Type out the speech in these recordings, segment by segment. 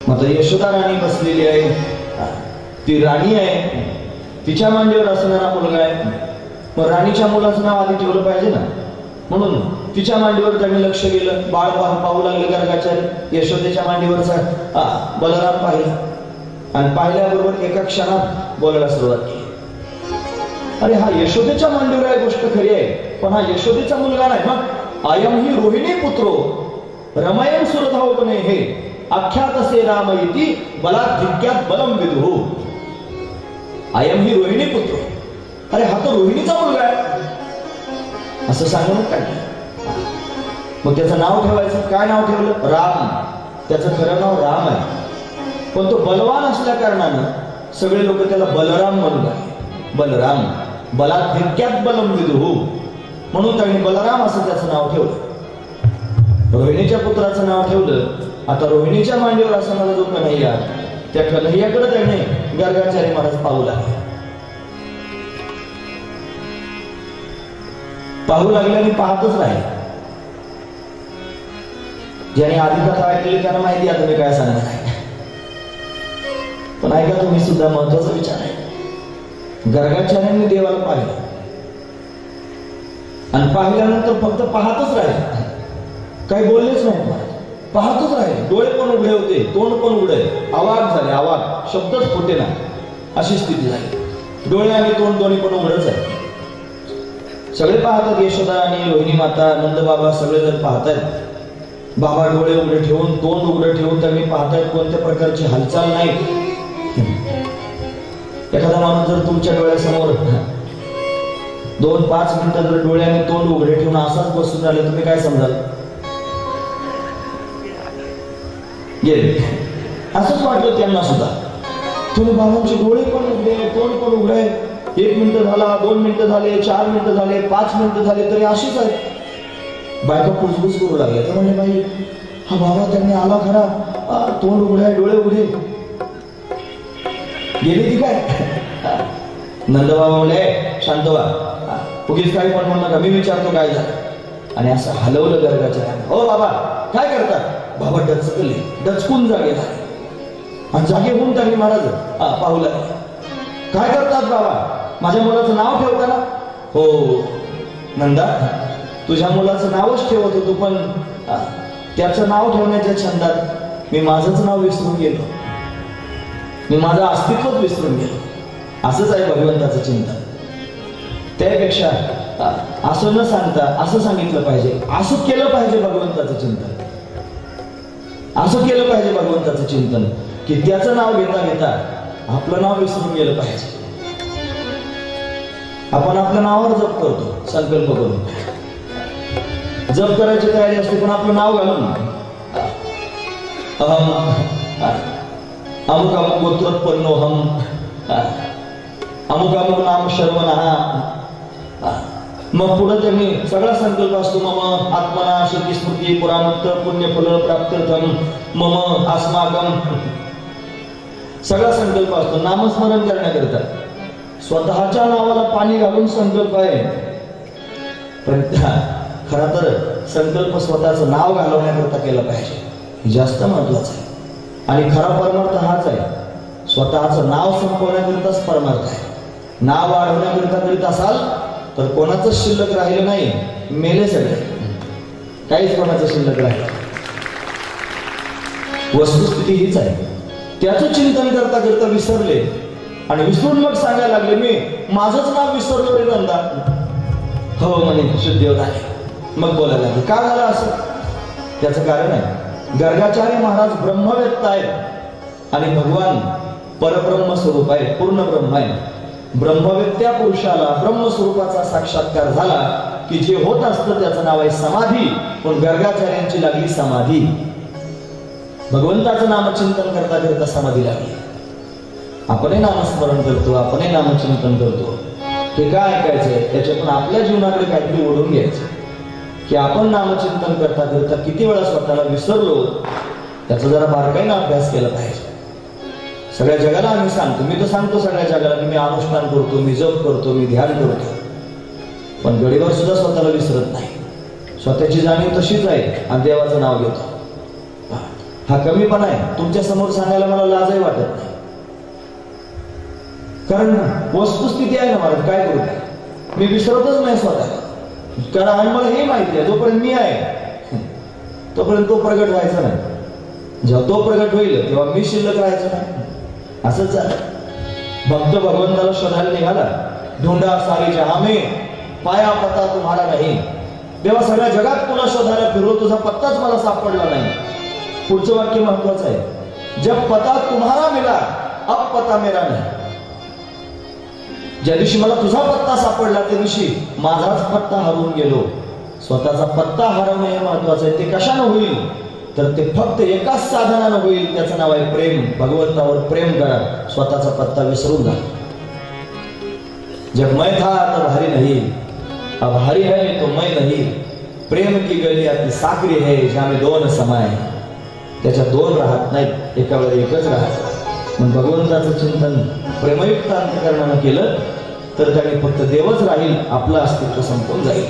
मग यशोदा राणी बसलेली आहे, ती राणी आहे, तिच्या मांडीवर असणारा मुलगा आहे. मग राणीच्या मुलाचं नाव आधी ठेवलं पाहिजे ना, म्हणून तिच्या मांडीवर त्यांनी लक्ष गेलं. बाळ पाहू लागले गर्गाचार्य. यशोदेच्या मांडीवरचा बलराम पाहिला आणि पाहिल्याबरोबर एका क्षणात बोलायला सुरुवात केली. अरे हा यशोदेच्या मांडीवर आहे, गोष्ट खरी आहे, पण हा यशोदेचा मुलगा नाही. मग अयम ही रोहिणी पुत्रो रमयन सुरधावपणे हे आख्यात असे राम इति बलाधिक्यात बलम विदुः. अयम ही रोहिणी पुत्रो, अरे हा तो रोहिणीचा मुलगा आहे असं सांगून काढलं. मग त्याचं नाव ठेवायचं. काय नाव ठेवलं? राम. त्याचं खरं नाव राम आहे, पण तो बलवान असल्या कारणानं सगळे लोक त्याला बलराम म्हणून आहे. बलराम बलाधिक्यात बलम विदुः, म्हणून त्यांनी बलराम असं त्याचं नाव ठेवलं. रोहिणीच्या पुत्राचं नाव ठेवलं. आता रोहिणीच्या मांडीवर असणारा जो कन्हैया, त्या कन्हैयाकडे त्याने गर्गाचार्य महाराज पाहू लागले. पाहू लागल्याने पाहतच राहिले. ज्याने आधी कथा ऐकली त्यांना माहिती आता मी काय सांगणार आहे, पण ऐका तुम्ही सुद्धा महत्वाचा विचार आहे. गर्गाचार्यांनी देवाला पाहिलं आणि पाहिल्यानंतर फक्त पाहतच राहिले, काही बोललेच नाही. पाहतच राहिले. डोळे पण उघडे होते, तोंड पण उघडे, आवाज झाले, आवाज शब्दच फुटे ना, अशी स्थिती झाली. डोळे आणि तोंड दोन्ही पण उघडच आहे. सगळे पाहतात. यशोदा आणि रोहिणी माता, नंद बाबा सगळे जण पाहतायत. बाबा डोळे उघडे ठेवून, तोंड उघडे ठेवून त्यांनी पाहतायत. कोणत्या प्रकारची हालचाल नाही. एखादा माणूस जर तुमच्या डोळ्यासमोर 2-5 मिनिटं जर डोळ्याने तोंड उघडे ठेवून असाच बसून राहिले, तुम्ही काय समजाल? गेले. असंच वाटलं त्यांना सुद्धा. तुम्ही बाबांचे डोळे पण उघडे, तोंड पण उघडे, 1 मिनिट झाला, 2 मिनिटं झाले, 4 मिनिटं झाले, 5 मिनिटं झाले, तरी अशीच आहे. बायका कुजबुज करू लागल्या. तर म्हणले बाई हा बाबा त्यांनी आला खरा, तोंड उघडे, डोळे उघडे, गेली ती काय? नंदबाबा म्हणले शांत व्हा, उगीच काही पण म्हणलं का, मी विचारतो काय झालं. आणि असं हलवलं गर्गाचार्यांना. हो बाबा काय करतात? बाबा डचकले, डचकून जागे झाले आणि जागे होऊन त्यांनी महाराज पाहू लागले. काय करतात बाबा? माझ्या मुलाचं नाव ठेवताना? हो नंदा, तुझ्या मुलाचं नावच ठेवत होतो, पण त्याचं नाव ठेवण्याच्या छंदात मी माझंच नाव विसरून गेलो, मी माझं अस्तित्वच विसरून गेलो. असंच आहे भगवंताचं चिंतन. त्यापेक्षा असं न सांगता असं सांगितलं पाहिजे, असं केलं पाहिजे भगवंताचं चिंतन, असं केलं पाहिजे भगवंताचं चिंतन की त्याचं नाव घेता घेता आपलं नाव विसरून गेलं पाहिजे. आपण आपल्या नावावर जप करतो, संकल्प करून जप करायची तयारी असते, पण आपलं नाव घालून अमुक अमुक गोत्रोत्पन्नोहम, अमुक अमुक नाम शर्मणः. मग पुढे त्यांनी सगळा संकल्प असतो. मम आत्मना शुद्धी स्मृती पुरामुक्त पुण्यफल प्राप्त्यर्थम मम अस्माकम, सगळा संकल्प असतो नामस्मरण करण्याकरिता. स्वतःच्या नावाला पाणी घालून संकल्प आहे, पण खरा तर संकल्प स्वतःचं नाव घालवण्याकरता केला पाहिजे, हे जास्त महत्वाचं आहे. आणि खरा परमार्थ हाच आहे, स्वतःचं नाव संपवण्याकरिताच परमार्थ आहे. नाव वाढवण्याकरिता करीत असाल तर कोणाचं शिल्लक राहिलं नाही, मेले सगळे, काहीच कोणाचं शिल्लक राहिलं. वस्तुस्थिती हीच आहे. त्याचं चिंतन करता करता विसरले आणि विसरून मग सांगायला लागले, मी माझंच नाव विसरलो रे नंदा. हो म्हणे शुद्धी होत आहे. मग बोलायला लागले. का झालं असं? त्याचं कारण आहे, गर्गाचार्य महाराज ब्रह्मवेत्ता आहेत आणि भगवान परब्रह्म स्वरूप आहे, पूर्ण ब्रह्म आहे. ब्रह्मवेत्या पुरुषाला ब्रह्मस्वरूपाचा साक्षात्कार झाला की जे होत असतं त्याचं नाव आहे समाधी. पण गर्गाचार्यांची लागली समाधी, भगवंताचं नामचिंतन करता करता समाधी लागली. आपणही नामस्मरण करतो, आपणही नामचिंतन करतो, हे काय ऐकायचंय? त्याच्यातून आपल्या जीवनाकडे काहीतरी ओढून घ्यायचं की आपण नामचिंतन करता करता किती वेळा स्वतःला विसरलो, त्याचा जरा बारकाईने अभ्यास केला पाहिजे. सगळ्या जगाला आम्ही सांगतो, मी तर सांगतो सगळ्या जगाला की मी अनुष्ठान करतो, मी जप करतो, मी ध्यान करतो, पण गडीवर सुद्धा स्वतःला विसरत नाही. स्वतःची जाणीव तशीच आहे आणि देवाचं नाव घेतो. हा कमीपणा आहे. तुमच्या समोर सांगायला मला लाजही वाटत नाही, कारण वस्तुस्थिती आहे ना महाराज. काय करू, काय मी विसरतच नाही स्वतःला. कारण मला हे माहिती आहे जोपर्यंत मी आहे तोपर्यंत तो प्रगट व्हायचा नाही. जेव्हा तो प्रगट होईल तेव्हा मी शिल्लक राहायचं नाही. असंच आहे. भक्त भगवंताला शोधायला निघाला, ढूंढा सारी जहां में पाया पता तुम्हाला नाही. देवा सगळ्या जगात तुला शोधायला फिरलो, तुझा पत्ताच मला सापडला नाही. पुढचं वाक्य महत्वाचं आहे, जब पता तुम्हारा मिला अब पता मेरा नहीं. ज्या दिवशी मला तुझा पत्ता सापडला त्या दिवशी माझाच पत्ता हरवून गेलो. स्वतःचा पत्ता हरवणे हे महत्वाचं आहे. ते कशानं होईल तर ते फक्त एकाच साधनानं होईल, त्याचं नाव आहे प्रेम. भगवंतावर प्रेम करा, स्वतःचा पत्ता विसरून जा. जब मैं था तब हरि नहीं, अब हरि है तो मैं नहीं. प्रेम की गली अति साकरी है ज्याने दोन समाय. त्याच्या दोन राहत नाहीत, एका वेळी एकच राहत. पण भगवंताचं चिंतन प्रेमयुक्त अंतःकरणानं केलं तर त्याने फक्त देवच राहील, आपलं अस्तित्व संपून जाईल.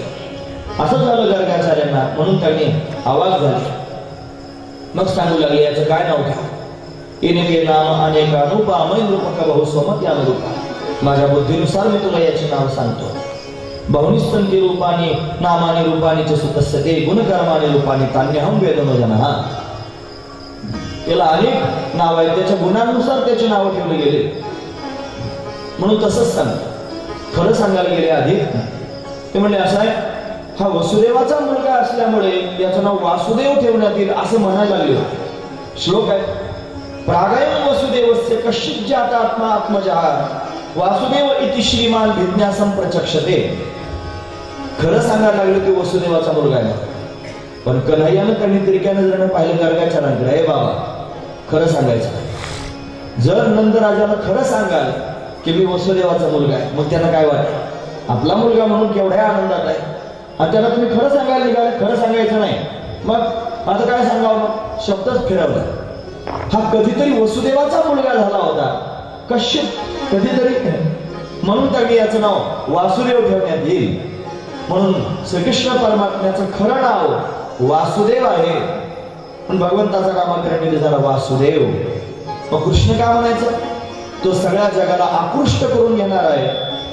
असं झालं गर्गाचार्यांना. म्हणून त्यांनी आवाज झाली. मग सांगू लागले याचं काय नाव घ्या. इनके नाम अनेका रूपा मै रूपक बहु स्वमत या रूपा. माझ्या बुद्धीनुसार मी तुला याचे नाव सांगतो. बहुनिस्तंती रूपाने नामाने रूपाने च सुतस्यते गुणकर्माने रूपाने तान्यहं वेदनो जनः. याला अनेक नाव आहेत, त्याच्या गुणांनुसार त्याची नावं ठेवली गेले. म्हणून तसंच सांगतो. खरं सांगायला गेले आधी ते म्हणले असं आहे, हा वसुदेवाचा मुलगा असल्यामुळे याचं नाव वासुदेव ठेवण्यात येईल असं म्हणायला लागले. श्लोक आहे, प्रागयन वसुदेवस्य कश्चित् जाता आत्मा आत्मजः वासुदेव इति श्रीमान भिज्ञासं प्रचक्षते. खरं सांगायला लागले की वसुदेवाचा मुलगा आहे. पण कन्हैयानं त्यांनी तिरक्या नजरेनं पाहिलं गर्गाचार्यांकडे. हे बाबा खरं सांगायचं. जर नंदराजाला खरं सांगाल की मी वसुदेवाचा मुलगा आहे, मग त्यांना काय वाटतं, आपला मुलगा म्हणून केवढ्या आनंदात आहे. आणि त्याला तुम्ही खरं सांगायला निघाले, खरं सांगायचं नाही, मग आता काय सांगावं. शब्दच फिरवला. हा कधीतरी वसुदेवाचा मुलगा झाला होता, कश्यप कधीतरी, म्हणून त्यांनी याचं नाव वासुदेव ठेवण्यात येईल. म्हणून श्रीकृष्ण परमात्म्याचं खरं नाव वासुदेव आहे. पण भगवंताचा नामकरण झाला वासुदेव. मग कृष्ण का म्हणायचं, तो सगळ्या जगाला आकृष्ट करून घेणार आहे.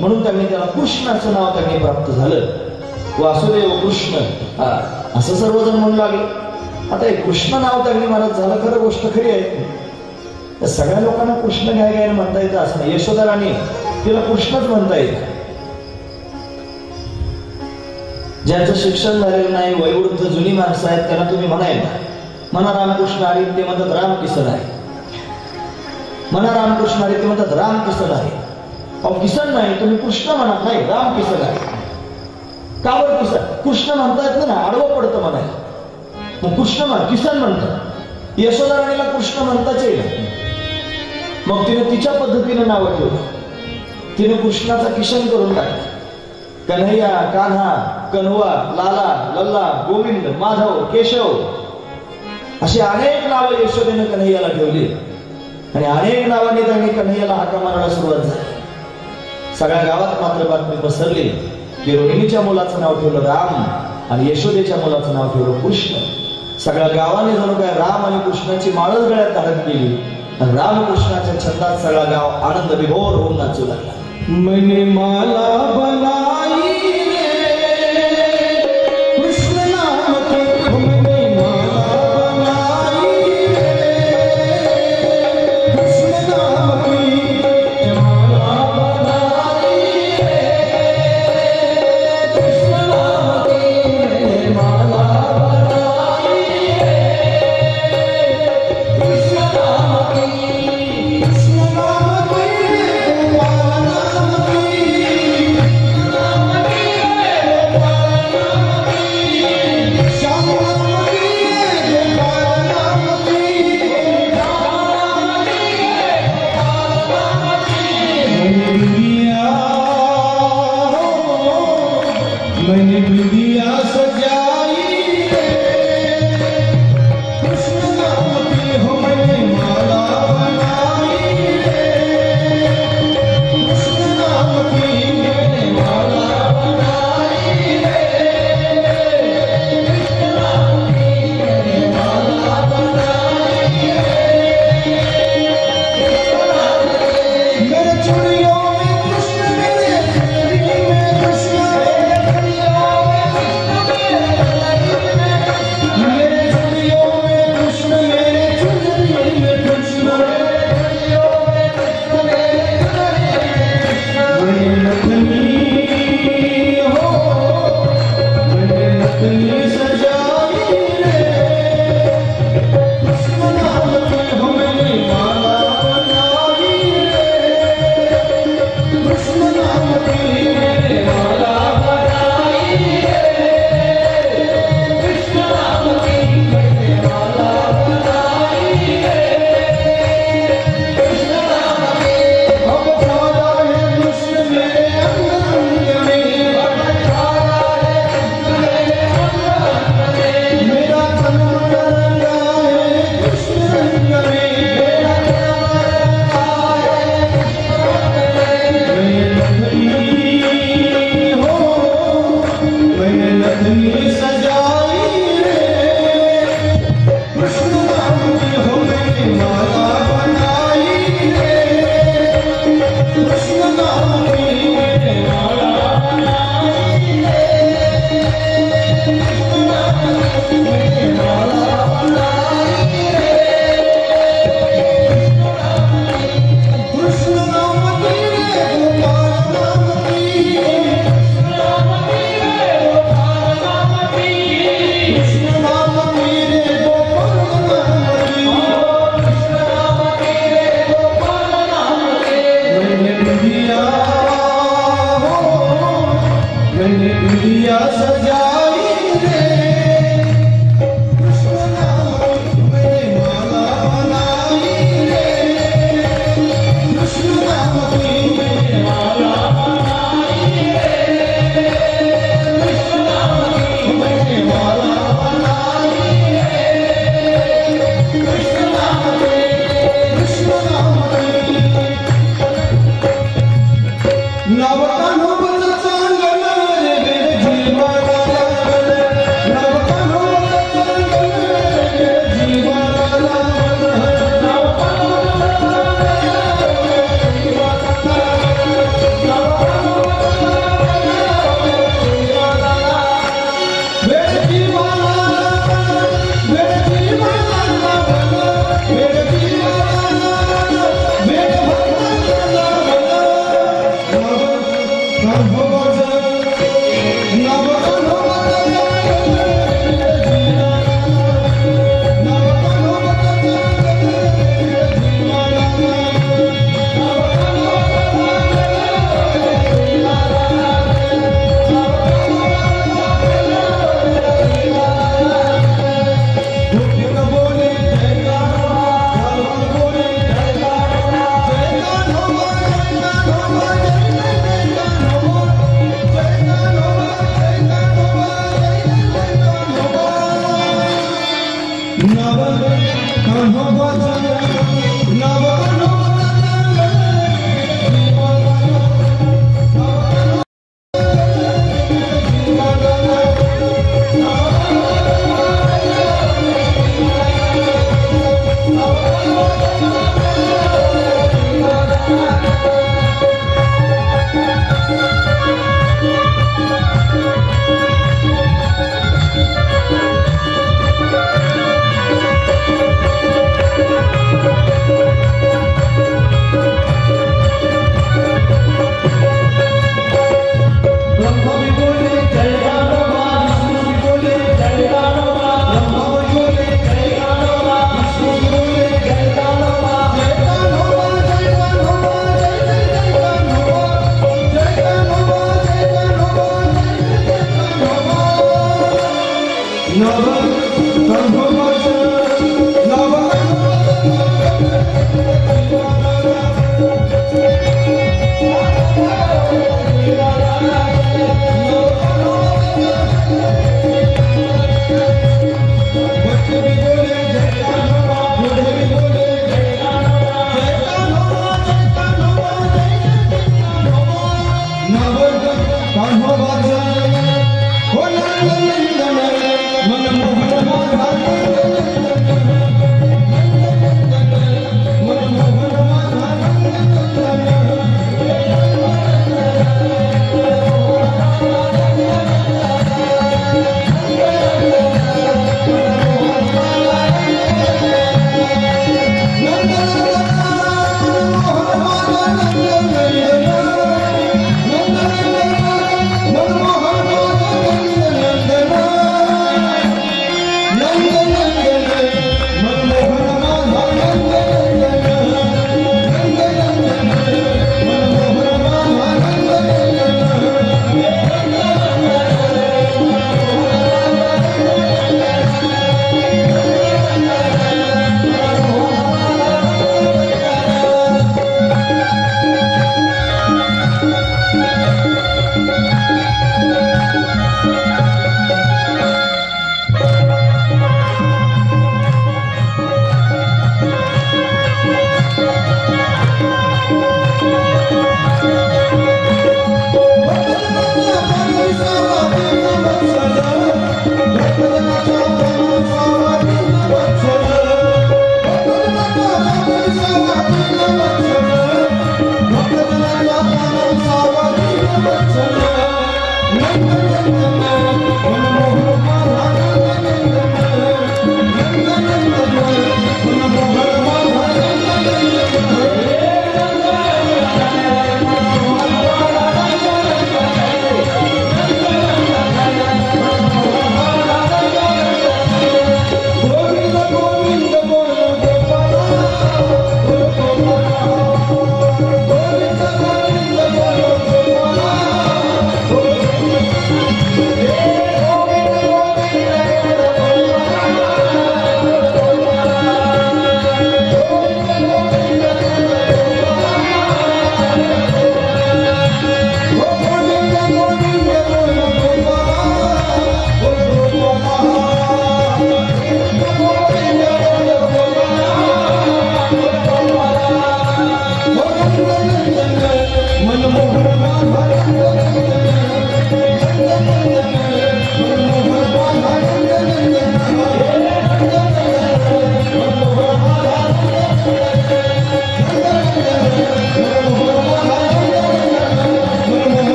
म्हणून त्यांनी त्याला कृष्णाचं नाव त्यांनी प्राप्त झालं. वासुदेव कृष्ण असं सर्वजण म्हणू लागले. आता एक कृष्ण नाव त्यांनी महाराज झालं, खरं गोष्ट खरी आहे. सगळ्या लोकांना कृष्ण घ्याय घ्यायला म्हणता येतं असं नाही. यशोदा राणी तिला कृष्णच म्हणता येतं. ज्यांचं शिक्षण झालेलं नाही, वयोवृद्ध जुनी माणसं आहेत, त्यांना तुम्ही म्हणा रामकृष्ण हरी, ते म्हणतात रामकिसन आहे. म्हणा रामकृष्ण हरी, ते म्हणतात रामकिसन आहे. अहो किसन नाही, तुम्ही कृष्ण म्हणा. नाही, रामकिसन आहे. का बरं किसन? कृष्ण म्हणता येत ना, आडवं पडतं म्हणायला. मग कृष्ण म्हणा, किसन म्हणतात. यशोदा राणीला कृष्ण म्हणताच येईल. मग तिने तिच्या पद्धतीने नावं ठेवलं. तिने कृष्णाचा किशन करून टाकला. कन्हैया, कान्हा, कन्हवा, लाला, लल्ला, गोविंद, माधव, केशव अशी अनेक नावं यशोदेने कन्हैयाला ठेवली. आणि अनेक नावांनी त्यांनी कन्हैयाला हाका मारायला सुरुवात झाली. सगळ्या गावात मात्र बातमी पसरली की रोहिणीच्या मुलाचं नाव ठेवलं राम आणि यशोदेच्या मुलाचं नाव ठेवलं कृष्ण. सगळ्या गावाने जणू काय राम आणि कृष्णाची माळच गळ्यात धारण केली. आणि रामकृष्णाच्या छंदात सगळा गाव आनंद विभोर होऊन नाचू लागला. मैंने माला बनाई कृष्ण नाम की, मैंने माला बनाई कृष्ण नाम की, माला बनाई कृष्ण नाम की, मैंने माला बनाई कृष्ण नाम की, कृष्ण नाम की, माला नाम की.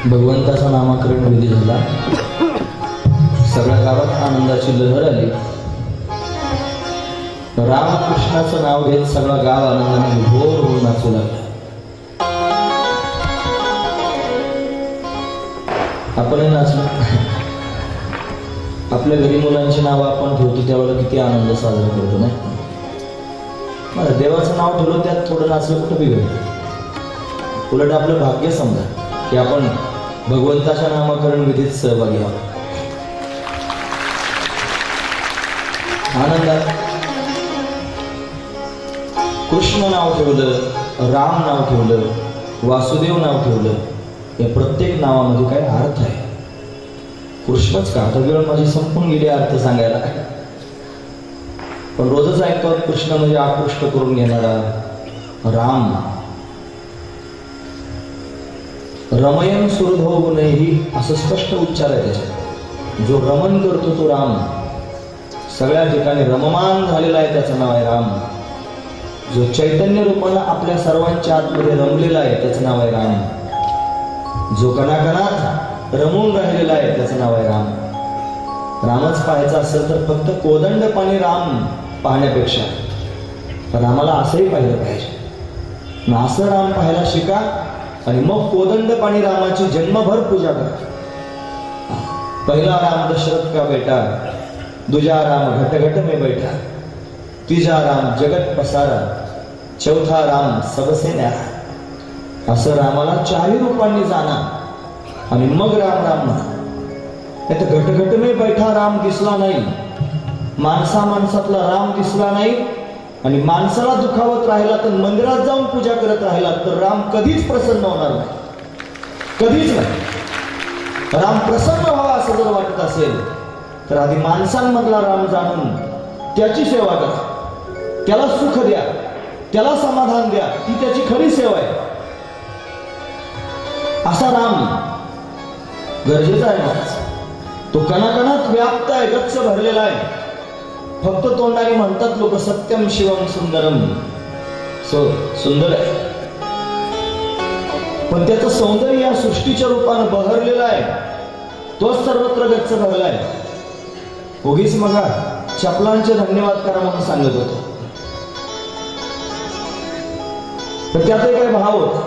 भगवंताचा नामकरण विधी झाला. सगळ्या गावात आनंदाची लहर आली. रामकृष्णाचं नाव घेत सगळं गाव आनंदाने विभोर होऊन नाचू लागलं. आपणही नाचलो. आपल्या घरी मुलांची नावं आपण ठेवतो त्यावेळेला किती आनंद साजरा करतो नाही. मला देवाचं नाव ठेवलं त्यात थोडं नाचलं कुठं बिघडलं. उलट आपलं भाग्य समजा की आपण भगवंताच्या नामकरण विधीत सहभागी आहोत. आनंदात कृष्ण नाव ठेवलं, राम नाव ठेवलं, वासुदेव नाव ठेवलं. या प्रत्येक नावामध्ये काय अर्थ आहे. कृष्णच का आता वेळ माझी संपून गेली अर्थ सांगायला. पण रोजच ऐकतो कृष्ण म्हणजे आकृष्ट करून घेणारा. राम रमयन सुरधो गुणैही असं स्पष्ट उच्चार आहे त्याच्यात. जो रमन करतो तो राम. सगळ्या ठिकाणी रममान झालेला आहे त्याचं नाव आहे राम. जो चैतन्य रूपानं आपल्या सर्वांच्या आतमध्ये रमलेला आहे त्याचं नाव आहे राम. जो कणाकणात रमून राहिलेला आहे त्याचं नाव आहे राम. रामच पाहायचा असेल तर फक्त कोदंड पाणी राम पाहण्यापेक्षा रामाला असंही पाहिलं पाहिजे. असं राम पाहायला शिका आणि मग कोदंड पाणी रामाची जन्मभर पूजा करा. पहिला राम दशरथ का बेटा, दूजा राम घट घट में बैठा, तीजा राम जगत पसारा, चौथा राम सबसे न्यारा. असं रामाला चारही रूपांनी जाणा आणि मग राम राम म्हणा. नाही तर घटघट में बैठा राम दिसला नाही, माणसा माणसातला राम दिसला नाही आणि माणसाला दुखावत राहिला तर मंदिरात जाऊन पूजा करत राहिला तर राम कधीच प्रसन्न होणार नाही. कधीच नाही. राम प्रसन्न व्हावा असं जर वाटत असेल तर आधी माणसांमधला राम जाणून त्याची सेवा करा. त्याला सुख द्या, त्याला समाधान द्या. ती त्याची खरी सेवा आहे. असा राम गरजेचा आहे महाराज. तो कणाकणात व्याप्त आहे, गच्च भरलेला आहे. फक्त तोंडाने म्हणतात लोक सत्यम शिवम सुंदरम. सुंदर आहे पण त्याचं सौंदर्य या सृष्टीच्या रूपानं बहरलेलं आहे. तोच सर्वत्र गच्च भरला आहे. उगीच मगा चपलांचे धन्यवाद करा म्हणून सांगत होतो. तर त्यातही काय भाव होता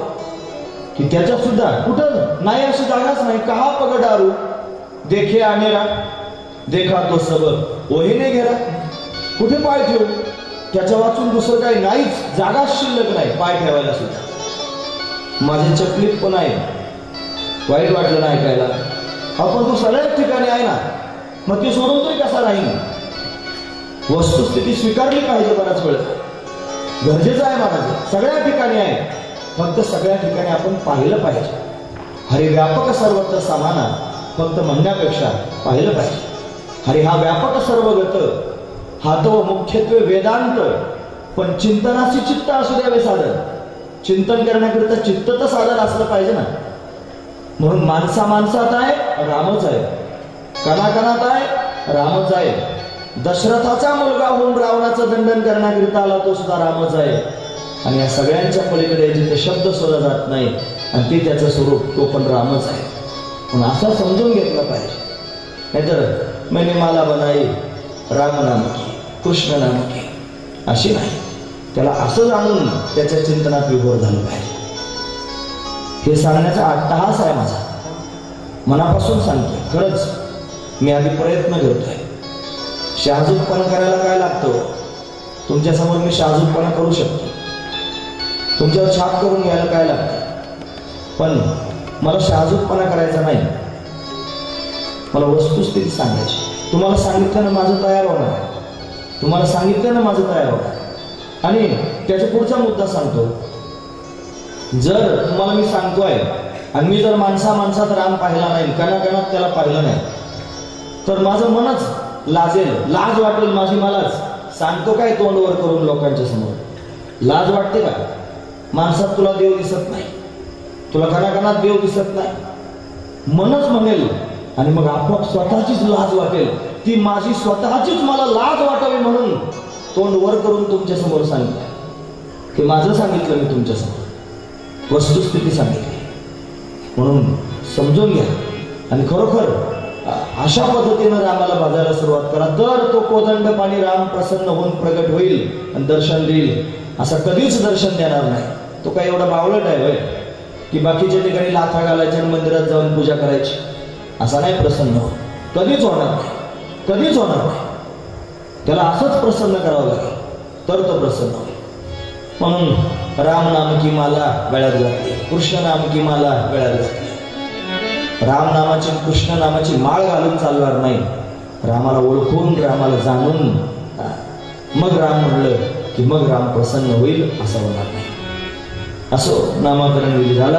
की त्याच्यात सुद्धा कुठं नाही अशी जागाच नाही. कहा पगडारू देखे आनेरा, देखा तो सब ओहीने घेरा. कुठे पाय ठेवू. त्याच्या वाचून दुसरं काही नाहीच. जागाच शिल्लक नाही पाय ठेवायला सुद्धा. माझे चपलीत पण आहे. वाईट वाटलं नाही ऐकायला. आपण तो सगळ्याच ठिकाणी आहे ना, मग ते सोडून तरी कसा राहील. वस्तुस्थिती स्वीकारली पाहिजे. बराच वेळ गरजेचं आहे महाराज. सगळ्या ठिकाणी आहे, फक्त सगळ्या ठिकाणी आपण पाहिलं पाहिजे. हरी व्यापक सर्वत्र समाना फक्त म्हणण्यापेक्षा पाहिलं पाहिजे. हरी हा व्यापक सर्वगत, हा तो मुख्यत्वे वेदांत. पण चिंतनाशी चित्त असू द्यावे साधन. चिंतन करण्याकरिता चित्त तर साधन असलं पाहिजे ना. म्हणून माणसा माणसात आहे रामच आहे, कणाकणात आहे रामच आहे. दशरथाचा मुलगा होऊन रावणाचं दंडन करण्याकरिता आला तो सुद्धा रामच आहे. आणि या सगळ्यांच्या पलीकडे जिथे शब्द शोधला जात नाही आणि ते त्याचं स्वरूप तो पण रामच आहे. पण असं समजून घेतलं पाहिजे. नाहीतर मैंने माला बनाई राम नाम की, कृष्ण नाम की अशी नाही. त्याला असं जाणून त्याच्या चिंतनात विभोर झालं पाहिजे. हे सांगण्याचा अट्टहास आहे माझा. मनापासून सांगतोय. खरंच मी आधी प्रयत्न करतोय. शहाजूकपणा करायला काय लागतं. तुमच्यासमोर मी शहाजूकपणा करू शकतो. तुमच्यावर छाप करून घ्यायला काय लागतं. पण मला शहाजूकपणा करायचा नाही. मला वस्तुस्थिती सांगायची. तुम्हाला सांगितल्यानं माझं तयार होणार आहे. तुम्हाला सांगितल्यानं माझं तयार होणार आहे. आणि त्याचा पुढचा मुद्दा सांगतो. जर तुम्हाला मी सांगतोय आणि मी जर माणसा माणसात राम पाहिला नाही, कणाकणात त्याला पाहिलं नाही, तर माझं मनच लाजेल. लाज वाटेल माझी मलाच. सांगतो काय तोंडवर करून लोकांच्या समोर. लाज वाटते का. माणसात तुला देव दिसत नाही, तुला कणाकणात देव दिसत नाही. मनच म्हणेल आणि मग आपोआप स्वतःचीच लाज वाटेल. ती माझी स्वतःचीच मला लाज वाटावी म्हणून तोंड वर करून तुमच्या समोर सांगितलं की माझं सांगितलं मी तुमच्या समोर. वस्तुस्थिती सांगितली. म्हणून समजून घ्या आणि खरोखर अशा पद्धतीनं रामाला भाजायला सुरुवात करा, तर तो कोदंडपाणी राम प्रसन्न होऊन प्रगट होईल आणि दर्शन देईल. असं कधीच दर्शन देणार नाही. तो काय एवढा बावळट आहे होय की बाकीच्या ठिकाणी लाथा घालायच्या आणि मंदिरात जाऊन पूजा करायची? असा नाही प्रसन्न हो, कधीच होणार नाही, कधीच होणार नाही. त्याला असंच प्रसन्न करावं लागेल तर तो प्रसन्न होईल. म्हणून राम नाम की माला गळ्यात घातली, कृष्ण नाम की माला गळ्यात घातली. राम नामाची कृष्ण नामाची माळ घालून चालणार नाही. रामाला ओळखून रामाला जाणून मग राम म्हणलं की मग राम प्रसन्न होईल, असं होणार नाही. असो नामाकरण विधी झाला.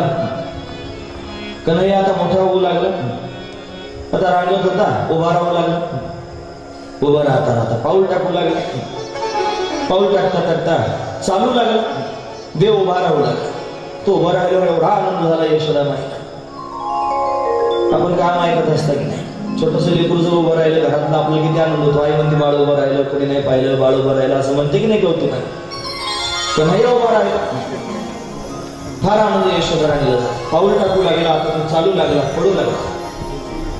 कन्हैया आता मोठा होऊ लागला. आता रांगत होता, उभा राहावं लागलं. उभं राहता राहता पाऊल टाकू लागला. पाऊल टाकता टाकता चालू लागला. देव उभा राहू लागला. तो उभा राहिल्यावर एवढा आनंद झाला यशोदा माईला. आपण काम ऐकत असता की नाही, छोटस लेकरू जर उभं राहिलं घरातलं आपल्याला किती आनंद होतो. आई म्हणते बाळ उभं राहिलं, कोणी नाही पाहिलं, बाळ उभं राहिलं असं म्हणते की नाही, कौतुक आहे. कन्हैया उभा राहिला, फार आनंद यशोदा राणीला. पाऊल टाकू लागला, आता चालू लागला, पडू लागला.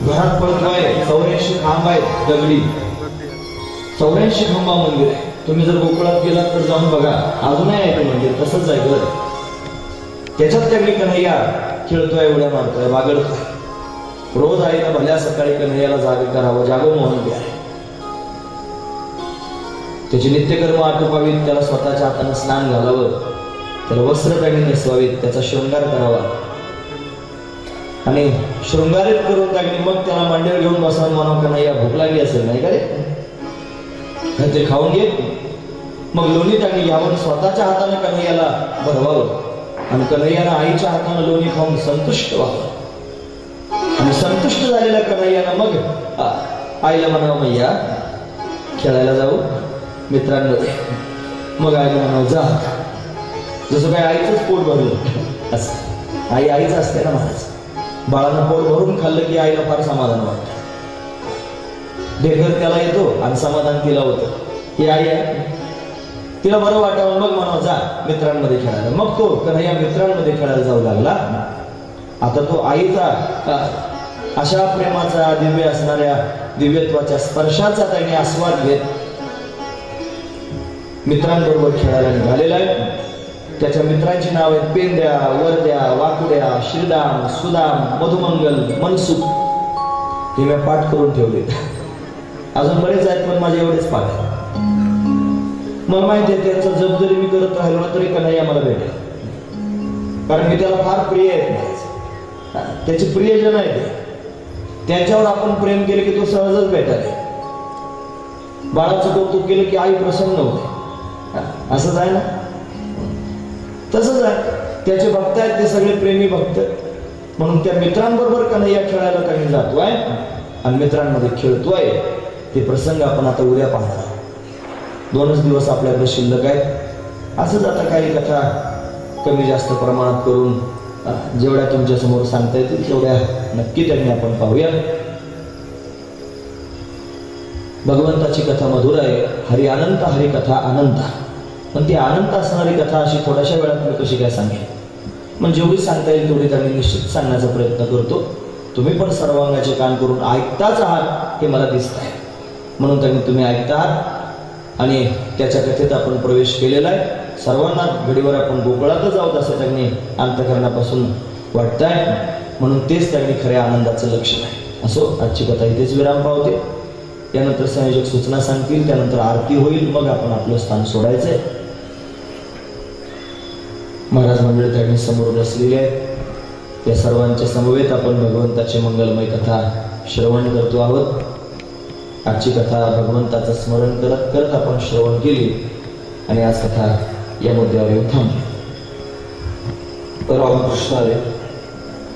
घरात पडतोय, 84 खांब आहेत दगडी, 84 खांबा मंदिर आहे. तुम्ही जर गोकुळात गेलात तर जाऊन बघा, अजूनही आहे ते मंदिर, तसंच आहे घर. त्याच्यात त्यावेळी कन्हैया खेळतोय, उड्या मारतोय, बागडतोय. रोज आईनं भल्या सकाळी कन्हैयाला जागे करावं, जागो मोहन प्यारे. त्याची नित्यकर्म आटोपावीत, त्याला स्वतःच्या हाताने स्नान घालावं, त्याला वस्त्र त्यांनी नेसवावीत, त्याचा शृंगार करावा आणि शृंगारित करून त्यांनी मग त्याला मांडीवर घेऊन बसावं. म्हणून कन्हैया भूक लागली असेल नाही का रे, ते खाऊन घे. मग लोणी त्यांनी घ्यावं, स्वतःच्या हाताने कन्हैयाला भरवावं आणि कन्हैयानं आईच्या हाताने लोणी खाऊन संतुष्ट व्हावं. आणि संतुष्ट झालेल्या कन्हैयानं मग आईला म्हणावं, मैया खेळायला जाऊ मित्रांमध्ये. मग आईला म्हणावं, जा. जसं काय आईचंच पोट भरलं असं. आई आईच असते ना महाराज. बाळानं पोट भरून खाल्लं की आईला फार समाधान वाटतं. ढेकर त्याला येतो आणि समाधान तिला होतं. ही आई आहे, तिला बरं वाटावं. मग म्हणावं, जा मित्रांमध्ये खेळायला. मग तो कन्हैया मित्रांमध्ये खेळायला जाऊ लागला. आता तो आईचा अशा प्रेमाचा, दिव्य असणाऱ्या दिव्यत्वाच्या स्पर्शाचा त्याने आस्वाद घेत मित्रांबरोबर खेळायला निघालेला आहे. त्याच्या मित्रांची नाव आहेत पेंद्या, वरद्या, वाकुड्या, श्रीदाम, सुदाम, मधुमंगल, मनसुख. हे मी पाठ करून ठेवले. अजून बरेच आहेत पण माझे एवढेच पाठ आहे. मला माहिती आहे त्याचा जप जरी मी करत राहिलो ना तरी कन्हैया मला भेटेल, कारण मी त्याला फार प्रिय आहे. त्याचे प्रियजन आहेत, त्यांच्यावर आपण प्रेम केले की तो सहजच भेटायला. बाळाचं कौतुक केलं की आई प्रसन्न होते. असंच आहे ना, तसंच आहे. त्याचे भक्त आहेत ते सगळे प्रेमी भक्त. म्हणून त्या मित्रांबरोबर कन्हैया खेळायला काही जातोय आणि मित्रांमध्ये खेळतोय. ते प्रसंग आपण आता उद्या पाहणार आहोत. 2च दिवस आपल्याकडे शिल्लक आहेत. असंच आता काही कथा कमी जास्त प्रमाणात करून जेवढ्या तुमच्या समोर सांगता येतील तेवढ्या नक्की त्यांनी आपण पाहूया. भगवंताची कथा मधुर आहे. हरी अनंत, हरी कथा अनंत. पण ती अनंत असणारी कथा अशी थोड्याशा वेळात मी कशी काय सांगेन. म्हणजे जेवढी सांगता येईल तेवढी त्यांनी निश्चित सांगण्याचा प्रयत्न करतो. तुम्ही पण सर्वांगाचे कान करून ऐकताच आहात हे मला दिसत आहे. म्हणून त्यांनी तुम्ही ऐकता आहात आणि त्याच्या कथेत आपण प्रवेश केलेला आहे. सर्वांना घडीवर आपण गोकुळातच आहोत असं त्यांनी अंतःकरणापासून वाटतंय. म्हणून तेच त्यांनी खऱ्या आनंदाचं लक्षण आहे. असो, आजची कथा इथेच विराम पावते. यानंतर संयोजक सूचना सांगतील, त्यानंतर आरती होईल, मग आपण आपलं स्थान सोडायचंय. महाराज मंडळी त्यांनी समोर बसलेले आहेत. या सर्वांच्या समवेत आपण भगवंताची मंगलमय कथा श्रवण करतो आहोत. आजची कथा भगवंताचं स्मरण करत करत आपण श्रवण केली आणि आज कथा या मुद्द्यावर येऊन थांबली. रामकृष्ण हरी.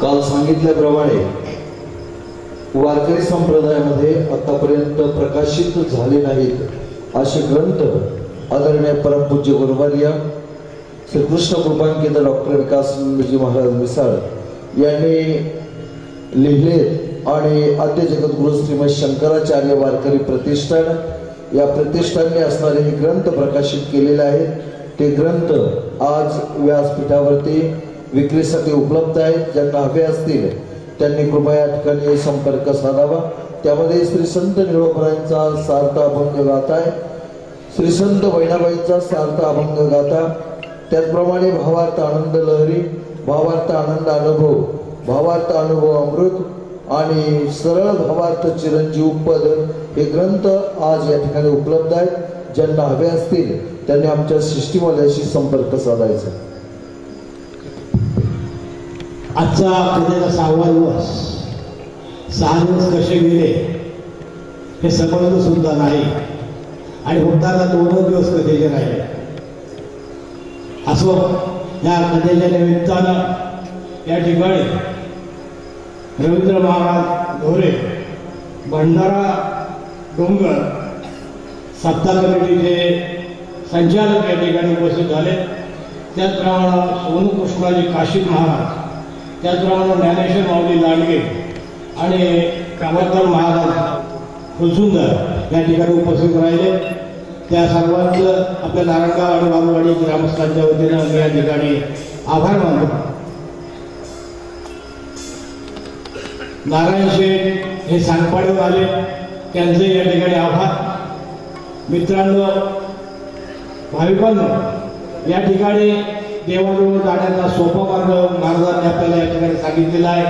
काल सांगितल्याप्रमाणे वारकरी संप्रदायामध्ये आतापर्यंत प्रकाशित झाले नाहीत असे ग्रंथ आदरणीय परमपूज्य गुरुवर्य श्री कृष्ण कृपांकित डॉक्टर विकासजी महाराज मिसाळ यांनी लिहिलेत आणि आद्य जगद्गुरु श्रीमद शंकराचार्य वारकरी प्रतिष्ठान या प्रतिष्ठानने असणारे हे ग्रंथ प्रकाशित केलेले आहेत. ते ग्रंथ आज व्यासपीठावरती विक्रीसाठी उपलब्ध आहेत. ज्यांना हवे असतील त्यांनी कृपया या ठिकाणी संपर्क साधावा। त्यामध्ये श्री संत निळोपरायांचा सार्थ अभंग गाथा आहे, श्री संत बहिणाबाईंचा सार्थ अभंग गाथा, त्याचप्रमाणे भावार्थ आनंद लहरी, भावार्थ आनंद अनुभव, भावार्थ अनुभव अमृत आणि सरळ भावार्थ चिरंजीव पद हे ग्रंथ आज या ठिकाणी उपलब्ध आहेत। ज्यांना हवे असतील त्यांनी आमच्या सृष्टीवाल्याशी संपर्क साधायचा। आजचा कथेचा 6वा दिवस, 6 दिवस कसे गेले हे समजलं सुद्धा नाही आणि फक्त आता 2 दिवस कथेचे राहिले। असो, या कथेच्या निमित्तानं या ठिकाणी रवींद्र महाराज ढोरे, भंडारा डोंगर सप्ताह कमिटीचे संचालक या ठिकाणी उपस्थित झाले। त्याचप्रमाणे सोनू कृष्णाजी काशीद महाराज, त्याचप्रमाणे ज्ञानेश्वर माऊली लांडगे आणि कामतकर महाराज फुलसुंदर या ठिकाणी उपस्थित राहिले। त्या सर्वांचं आपल्या नारायणगाव आणि बाबूवाडी ग्रामस्थांच्या वतीनं मी या ठिकाणी आभार मानतो। नारायण शेठ हे सांगपाडीवर आले, त्यांचे या ठिकाणी आभार। मित्रांनो, भाविकांनो, या ठिकाणी देवाजवळ जाण्याचा सोपा मार्ग महाराजांनी आपल्याला या ठिकाणी सांगितलेला आहे।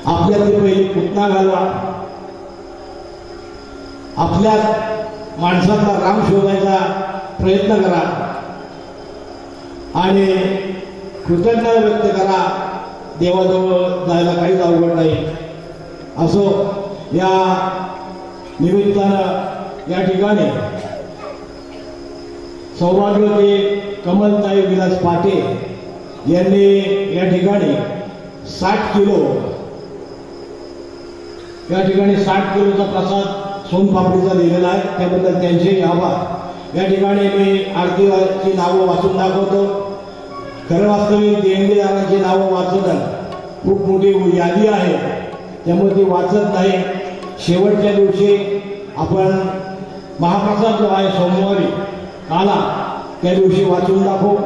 आपल्यातली पहिली पुतना घालवा, आपल्या माणसाचा राम शोधायचा प्रयत्न करा आणि कृतज्ञता व्यक्त करा। देवाजवळ जायला काहीच अवघड नाही। असो, या निमित्तानं या ठिकाणी सौभाग्यवती कमलताई विलास पाटे यांनी या ठिकाणी 60 किलो किलोचा प्रसाद सोनपापडीचा दिलेला आहे, त्याबद्दल त्यांचे आभार। या ठिकाणी मी आरतीची नावं वाचून दाखवतो। खरं वास्तविक देणगीदारांची नावं वाचणं खूप मोठी यादी आहे, त्यामुळे ती वाचत नाही। शेवटच्या दिवशी आपण महाप्रसाद जो आहे सोमवारी काला, त्या दिवशी वाचून दाखवू।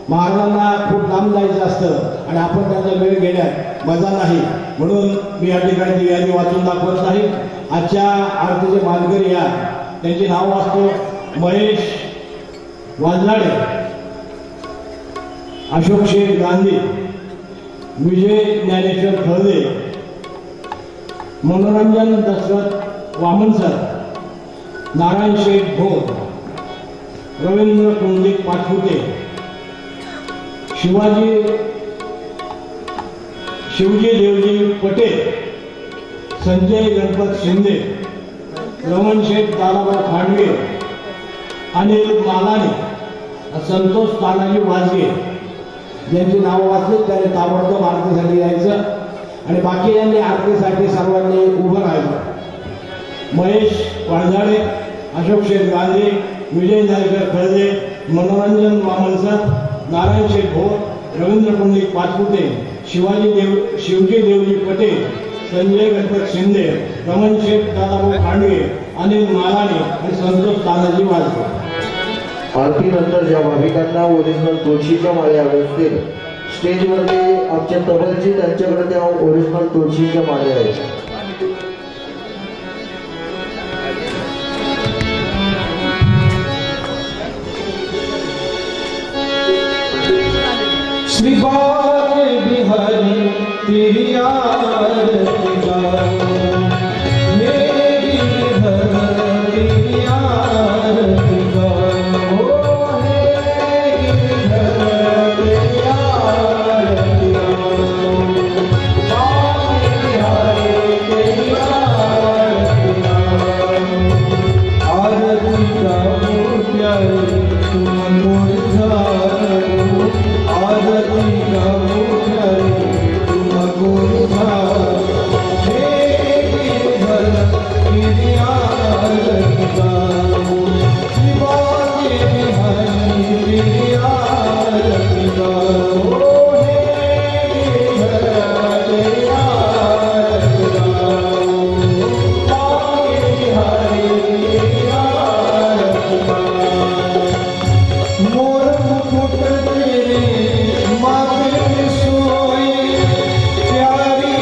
महाराजांना खूप लांब जायचं असतं आणि आपण त्यांचा वेळ घेण्यात मजा नाही, म्हणून मी या ठिकाणी ती यादी वाचून दाखवत नाही। आजच्या आरतीचे मानकरी या त्यांची नाव वाचतो: महेश वाजलाडे, अशोक शेठ गांधी, विजय ज्ञानेश्वर खळदे, मनोरंजन दशरथ वामनसर, नारायण शेठ भोर, रवींद्र कुंडलिक पाचपुते, शिवजी देवजी पटेल, संजय गणपत शिंदे, रमण शेठ दादाभाऊ खांडगे, अनिल मालानी, संतोष तानाजी वाजगे यांची नावं वाचली त्याने ताबडतोब आरतीसाठी यायचं आणि बाकी यांनी आरतीसाठी सर्वांनी उभं राहायचं। महेश वाळझाडे, अशोक शेठ गांधी, विजय ज्ञानेश्वर खळदे, मनोरंजन वामनसर, नारायण शेठ भोर, रवींद्र कुंडलिक पाचपुते, शिवजी देवजी पटेल, संजय गणपत शिंदे, रमण शेठ दादाभाऊ खांडगे, अनिल मालानी आणि संतोष तानाजी वाजगे। आरतीनंतर ज्या भाविकांना ओरिजिनल तुळशीच्या माळ्या हव्या असतील, स्टेजवरती आमच्या तबलजी त्यांच्याकडे त्या ओरिजिनल तुळशीच्या माळ्या आहेत। श्री बाके बिहारी तेरी आरती गाऊं, मेरी घर तेरी आरती गाऊं, ओ मेरी घर तेरी आरती गाऊं, बाके बिहारी तेरी आरती गाऊं, आरती गाऊं प्यारी तुम मुरझाऊं, आरती गाऊं प्यारी तुम मुरझाऊं, मेरी घर तेरी आरती गाऊं, बाके बिहारी तेरी आरती गाऊं, मेरी घर तेरी आरती गाऊं, बाके बिहारी तेरी आरती गाऊं, मोर मुकुट तेरे माथे पे सोए, प्यारी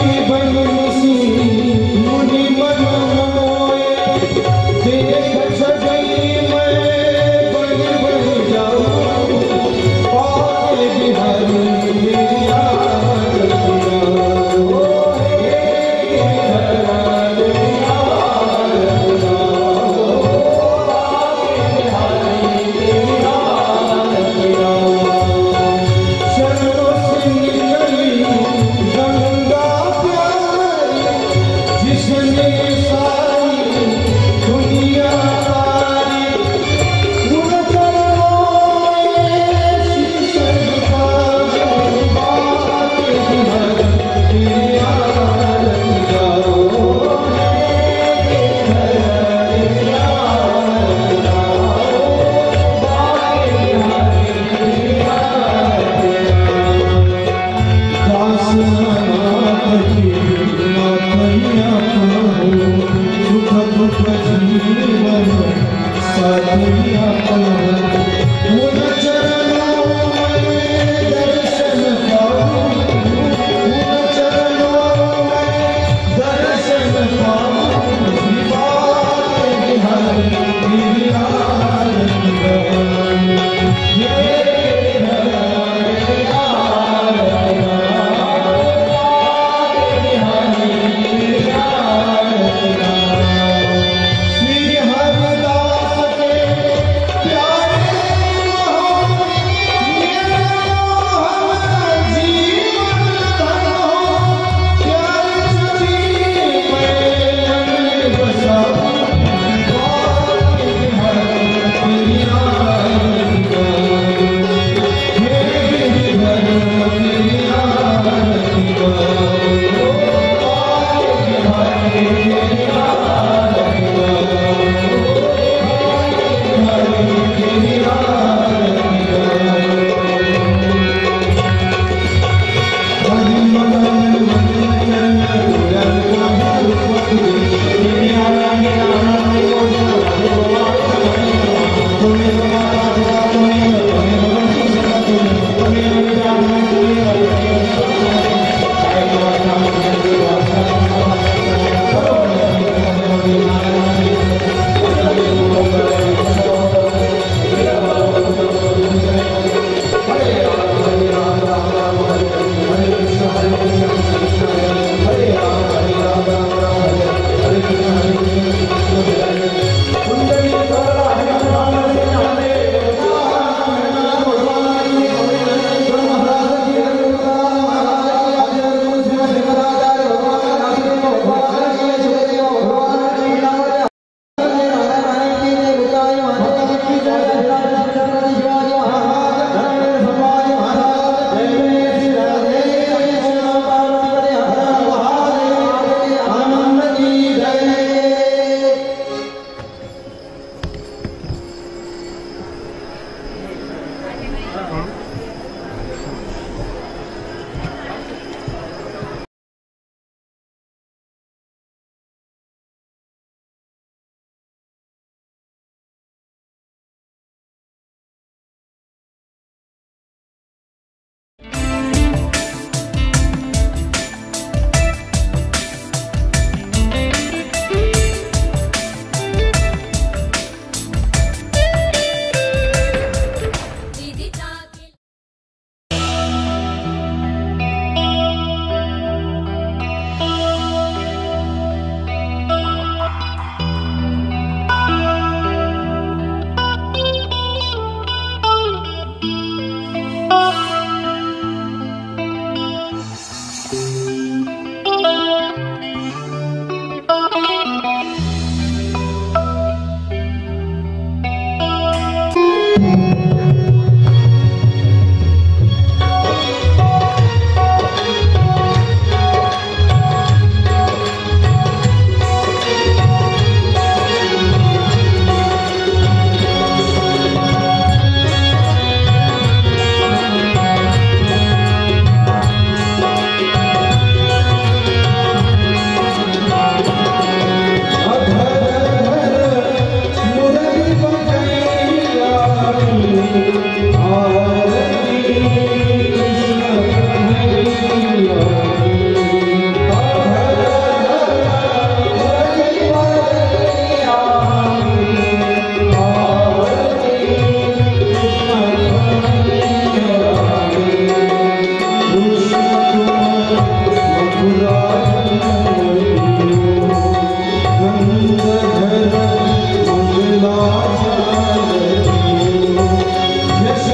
Yes.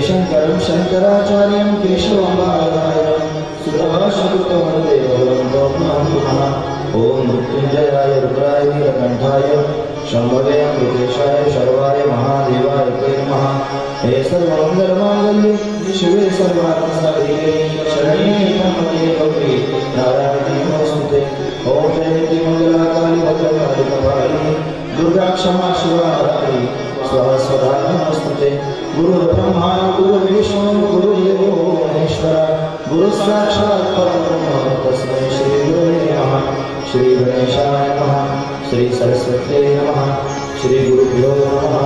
शंकरं शंकराचार्यं केशवमाधार्यं ओम मृत्युंजयाय रुद्राय नीलकंठाय शंभवे अमृतेशाय शर्वाय महादेवाय ते नमः। हे सर्वमंगलमांगल्ये शिवे सर्वार्थसाधिके शरण्ये त्र्यंबके गौरी नारायणी नमोस्तुते। ओम जयंती मंगलाकाली भद्रकाली कपालिनी दुर्गा क्षमा शिवा धात्री स्वाहा स्वधा नमोस्तुते। गुरु ब्रह्मा गुरु विष्णु गुरुदेवो महेश्वरा गुरु साक्षात् परब्रह्म तस्मै श्री गुरुवे नमः। श्री गणेशाय नमः। श्री सरस्वत्यै नमः। श्री गुरुभ्यो नमः।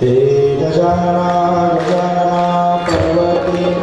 हे गजानना गजानना पार्वती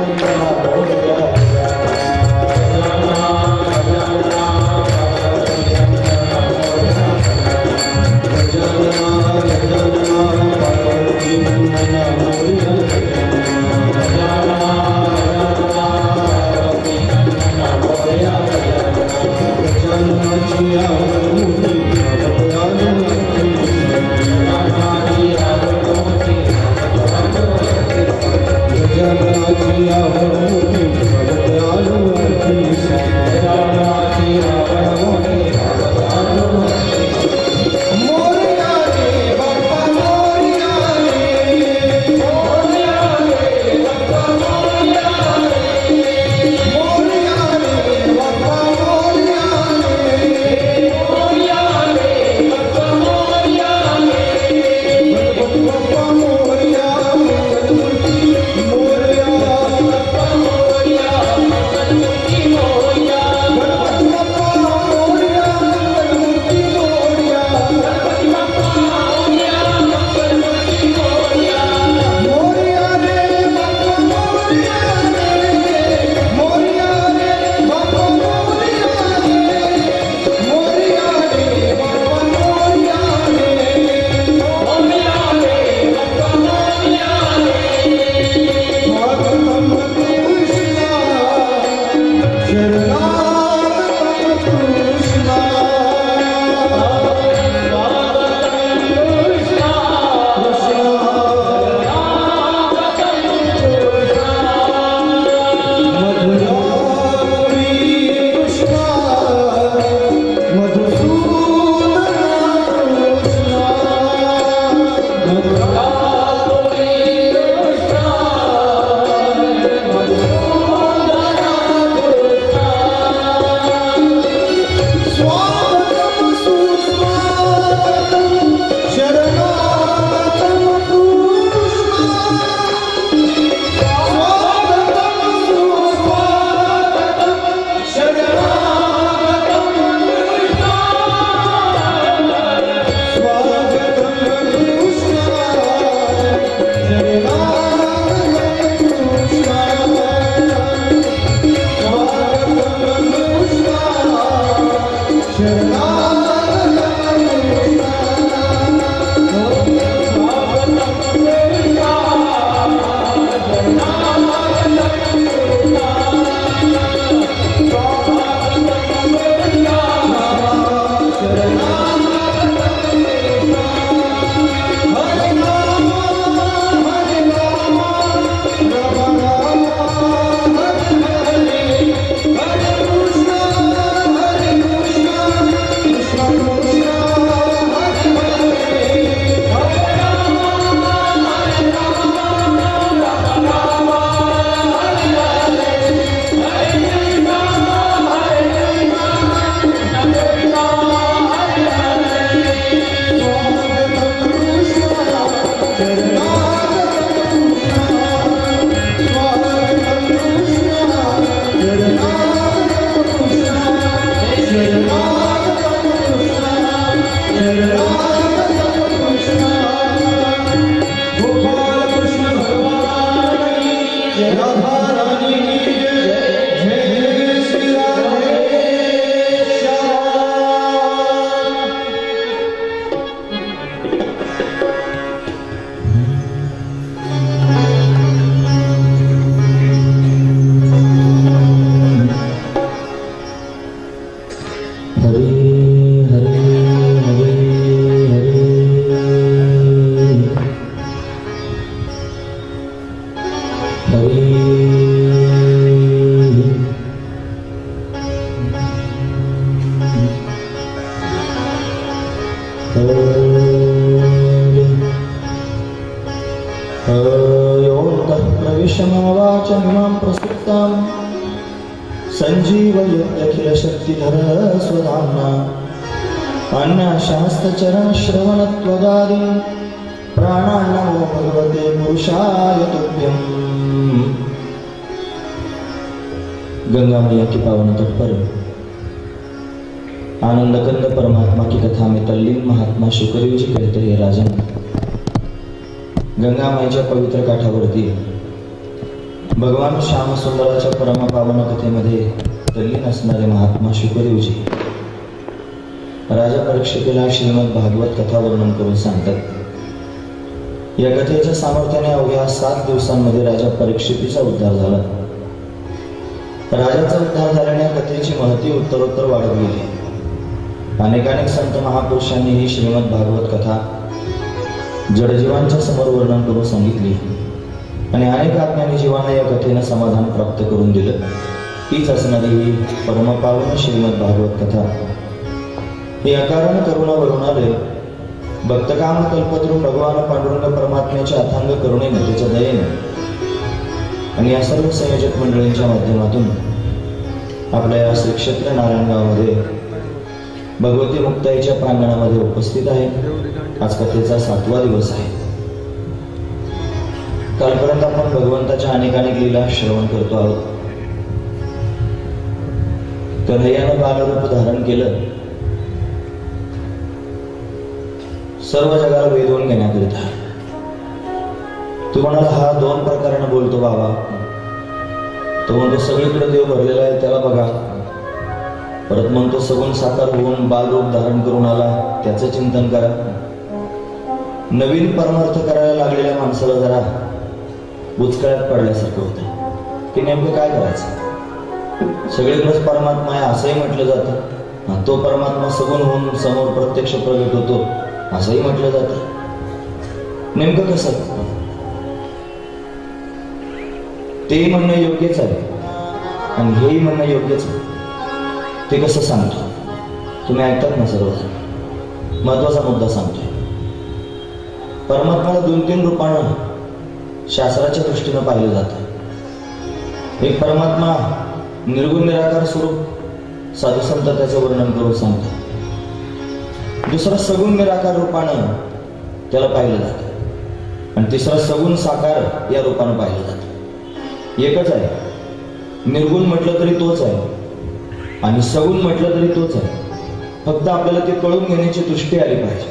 संजीवयत्यखिल शक्तिधर स्वधाम्ना अन्यशास्त्रचरण श्रवणत्वगादि प्राणान्नमो भगवते पुरुषाय तुभ्यम्। गंगा मैया के पावन तट पर आनंद कंद परमात्मा की कथा में तल्लीन महात्मा शुकदेव जी कहते हैं, राजन, गंगा माईच्या पवित्र काठावरती भगवान श्याम सुंदराच्या परम पावन कथेमध्ये तल्लीन असणारे महात्मा शुकदेवजी राजा परीक्षितीला श्रीमद भागवत कथा वर्णन करून सांगतात। या कथेच्या सामर्थ्याने अवघ्या 7 दिवसांमध्ये राजा परीक्षितीचा उद्धार झाला। राजाचा उद्धार झाल्याने कथेची महती उत्तरोत्तर वाढत गेली। अनेकानेक संत महापुरुषांनी ही श्रीमद भागवत कथा जडजीवांच्या समोर वर्णन करून सांगितली आणि अनेक आत्म्यांनी जीवांना या कथेनं समाधान प्राप्त करून दिलं। हीच असणारी ही परमपावन श्रीमद भागवत कथा। हे अकारण करुणा वरुणालय भक्तकाम कल्पतरू भगवान पांडुरंग परमात्म्याच्या अथांग करुणेने त्याच्या दयेने आणि या सर्व संयोजक मंडळींच्या माध्यमातून आपल्या या श्री क्षेत्र नारायणगावमध्ये भगवती मुक्ताईच्या प्रांगणामध्ये उपस्थित आहे। आज कथेचा 7वा दिवस आहे। कालपर्यंत आपण भगवंताच्या अनेक लीला श्रवण करतो आहोत। कन्हैयानं बालरूप धारण केलं सर्व जगाला वेधून घेण्याकरिता। तू म्हणाला हा 2 प्रकाराने बोलतो बाबा, तो म्हणतो सगळीकडे देव भरलेला आहे त्याला बघा, परत म्हणतो सगुण साकार होऊन बालरूप धारण करून आला त्याचं चिंतन करा। नवीन परमार्थ करायला लागलेल्या माणसाला जरा बुचकळ्यात पडल्यासारखं होतं की नेमकं काय करायचं। सगळीकडेच परमात्मा आहे असंही म्हटलं जातं, तो परमात्मा सगुण होऊन समोर प्रत्यक्ष प्रगट होतो असंही म्हटलं जातं। नेमकं कसं ते म्हणणं योग्यच आहे आणि हेही म्हणणं योग्यच आहे। ते कसं सांगतो तुम्ही ऐकतात ना सर्व। महत्वाचा मुद्दा सांगतोय। परमात्म्याला 2-3 रूपानं शास्त्राच्या दृष्टीनं पाहिलं जातं। एक परमात्मा निर्गुण निराकार स्वरूप साधू संत त्याचं वर्णन करून सांगतात। दुसरा सगुण निराकार रूपानं त्याला पाहिलं जातं आणि तिसरा सगुण साकार या रूपानं पाहिलं जातं। एकच आहे, निर्गुण म्हटलं तरी तोच आहे आणि सगुण म्हटलं तरी तोच आहे। फक्त आपल्याला ते कळून घेण्याची दृष्टी आली पाहिजे,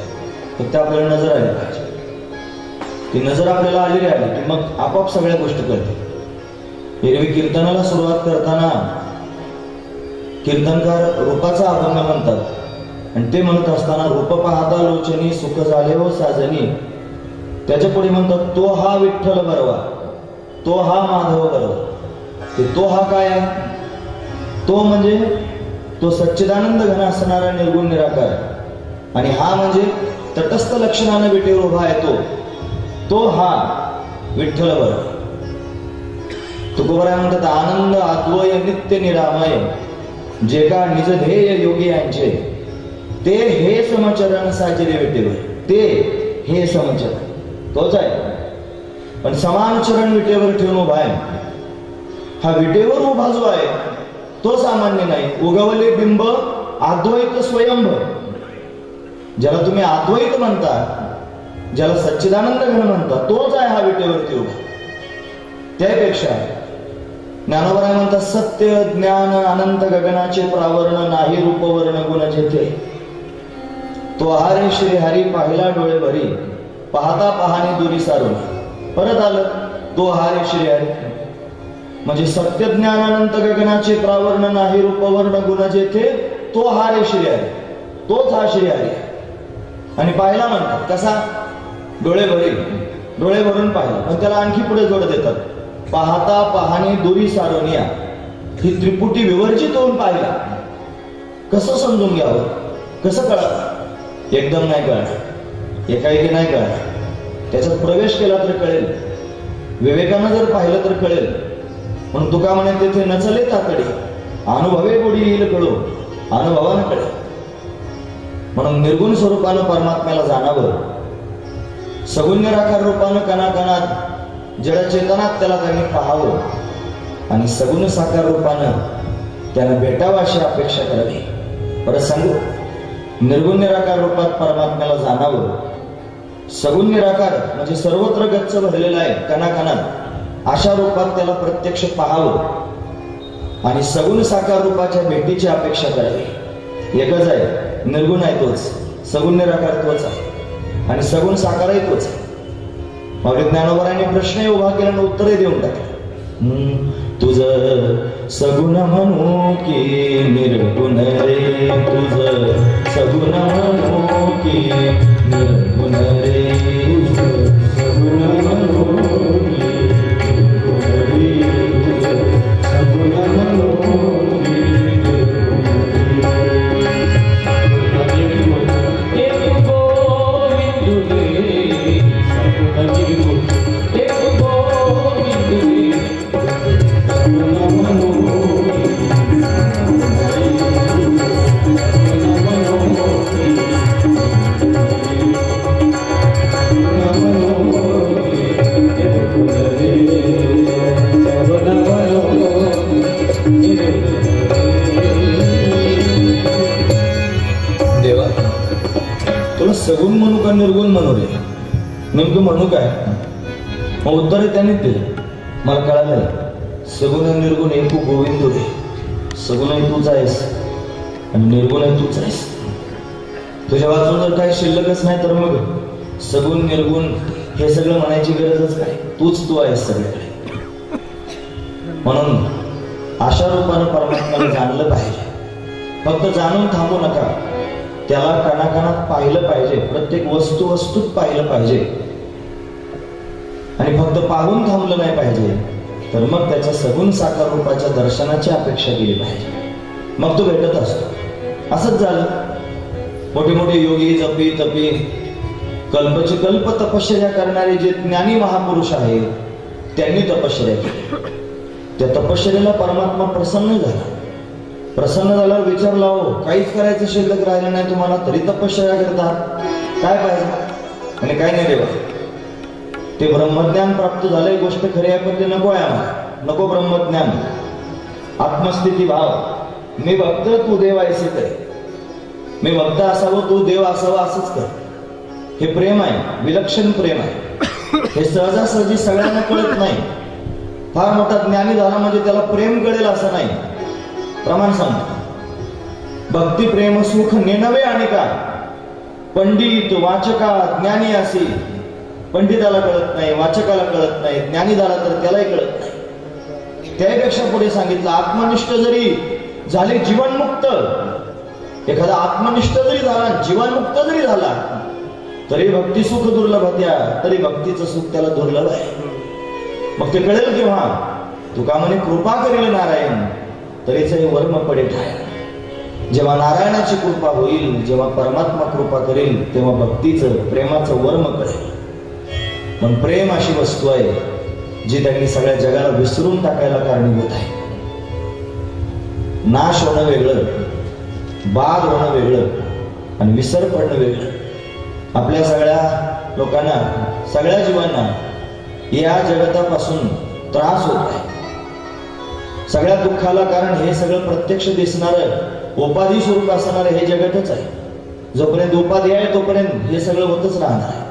फक्त आपल्याला नजर आली पाहिजे। ती नजर आपल्याला आलेली आली की मग आपोआप सगळ्या गोष्टी कळते। एरवी कीर्तनाला सुरुवात करताना कीर्तनकार रूपाचा अभंग म्हणतात आणि ते म्हणत असताना रूप पाहता लोचनी सुख झाले हो साजनी, त्याच्या पुढे म्हणतात तो हा विठ्ठल बरवा, तो हा माधव बरवा। तो हा काय आहे? तो म्हणजे तो सच्चिदानंद घन असणारा निर्गुण निराकार आणि हा म्हणजे तटस्थ लक्षणाने विटेवर उभा आहे तो हा विठ्ठल बरवा। तुकोबराय म्हणतात आनंद आत्वय नित्य निरामय जे का निज ध्येय योगी यांचे ते हे समचरण साजरे विटेवर। ते हे समचरण तोच आहे पण समान चरण विटेवर ठेवून उभा आहे। हा विटेवर उभा जो आहे तो सामान्य नाही। उगवले बिंब अद्वैत स्वयंभ, ज्याला तुम्ही अद्वैत म्हणता, ज्याला सच्चिदानंद घन म्हणता, तोच आहे हा विटेवरती उभा। त्यापेक्षा ज्ञानोबराय म्हणतात सत्य ज्ञान अनंत गगनाचे प्रावरण नाही रूपवर्ण गुण जेथे, तो हरे श्री हरी पाहिला डोळे भरी पाहता पाहणी दुरी सारून। परत आलं तो हरे श्री हरी म्हणजे सत्य ज्ञान अनंत गगनाचे प्रावर्ण नाही रूपवर्ण गुण जेथे, तो हरे श्री हरी, तोच हा श्री हरी। आणि पाहिला म्हणतात कसा? डोळे भरून पाहिला, पण त्याला आणखी पुढे जोड देतात पाहता पाहणी दुरी सारोनिया, ही त्रिपुटी विवर्जित होऊन पाहिला। कसं समजून घ्यावं, कसं कळावं? एकदम नाही कळणार, एकाएकी नाही कळणार, त्याच्यात प्रवेश केला तर कळेल, विवेकानं जर पाहिलं तर कळेल। म्हणून तुका म्हणे तेथे नचले तातडी अनुभवे गोडी येईल कळो, अनुभवानं कळेल। म्हणून निर्गुण स्वरूपानं परमात्म्याला जाणावं, सगुण निराकार रूपानं कणाकणात जडचेतनात त्याला त्यांनी पाहावं आणि सगुण साकार रूपानं त्यानं भेटावं अशी अपेक्षा करावी. परत सांगू, निर्गुण निराकार रूपात परमात्म्याला जाणावं. सगुण निराकार म्हणजे सर्वत्र गच्च भरलेला आहे कणाकणात, अशा रूपात त्याला प्रत्यक्ष पाहावं आणि सगुण साकार रूपाच्या भेटीची अपेक्षा करावी. एकच आहे, निर्गुण आहे तोच, सगुण निराकार तोच आहे आणि सगुण साकार आहे तोच आहे. माऊली ज्ञानोबारांनी प्रश्नही उभा केला आणि उत्तरही देऊन टाकले. तुझ सगुण म्हणू की निर्गुण रे, तुझ सगुण म्हणू की निर्गुण रे, सगुण म्हणू की निर्गुण रे, सगुण म्हणू की सगुण म्हणू का निर्गुण म्हणू रे, नेमकं म्हणू काय? मग उत्तर त्यांनीच दिलं. मला कळालं, सगुण निर्गुण एक गोविंद रे. सगुण तूच आहेस आणि निर्गुण तूच आहेस. तुझ्या वाचून जर काही शिल्लकच नाही तर मग सगुण निर्गुण हे सगळं म्हणायची गरजच काय? तूच तू आहेस सगळ्याकडे. म्हणून अशा रूपानं परमात्म्याला जाणलं पाहिजे. फक्त जाणून थांबू नका, त्याला कणाकणात पाहिलं पाहिजे, प्रत्येक वस्तूत पाहिलं पाहिजे. आणि फक्त पाहून थांबलं नाही पाहिजे, तर मग त्याच्या सगुण साकार रूपाच्या दर्शनाची अपेक्षा केली पाहिजे. मग तो भेटत असतो. असंच झालं. मोठे मोठे योगी, जपी तपी, कल्पची कल्प तपश्चर्या करणारे जे ज्ञानी महापुरुष आहेत, त्यांनी तपश्चर्या केली. त्या तपश्चर्याला परमात्मा प्रसन्न झाला. प्रसन्न झाल्यावर विचारला, हो काहीच करायचं शिल्लक राहिलं नाही तुम्हाला, तरी तपश्चर्या करता, काय पाहिजे? आणि काय नाही देवा, ते ब्रह्मज्ञान प्राप्त झालंय, गोष्ट खरी आहे, पण ते नको आहे आम्हाला. नको ब्रह्मज्ञान, आत्मस्थिती भाव. मी भक्त, तू देव आहेस कर. मी भक्त असावं, तू देव असावा, असंच कर. हे प्रेम आहे, विलक्षण प्रेम आहे. हे सहजासहजी सगळ्यांना कळत नाही. फार मोठा ज्ञानी झाला म्हणजे त्याला प्रेम कळेल असं नाही. प्रमाण सांगतो, भक्ती प्रेम सुख नेनवे आणि का पंडित वाचका ज्ञानी असे. पंडिताला कळत नाही, वाचकाला कळत नाही, ज्ञानी झाला तर त्यालाही कळत नाही. त्यापेक्षा पुढे सांगितलं, आत्मनिष्ठ जरी झाले, जीवनमुक्त, एखादा आत्मनिष्ठ जरी झाला, जीवनमुक्त जरी झाला, तरी भक्ती सुख दुर्लभत्या, तरी भक्तीचं सुख त्याला दुर्लभ आहे. मग ते कळेल केव्हा? तुका म्हणे कृपा करेल नारायण, तरीच हे वर्म पडे ठाय. जेव्हा नारायणाची कृपा होईल, जेव्हा परमात्मा कृपा करेल, तेव्हा भक्तीचं प्रेमाचं वर्म कळेल. पण प्रेम अशी वस्तू आहे जी त्यांनी सगळ्या जगाला विसरून टाकायला कारणीभूत आहे. नाश होणं वेगळं, बाद होणं वेगळं आणि विसर पडणं वेगळं. आपल्या सगळ्या लोकांना, सगळ्या जीवांना या जगतापासून त्रास होत आहे. सगळ्या दुःखाला कारण हे सगळं प्रत्यक्ष दिसणारं उपाधी स्वरूप असणारं हे जगतच आहे. जोपर्यंत उपाधी आहे तोपर्यंत हे सगळं होतच राहणार आहे.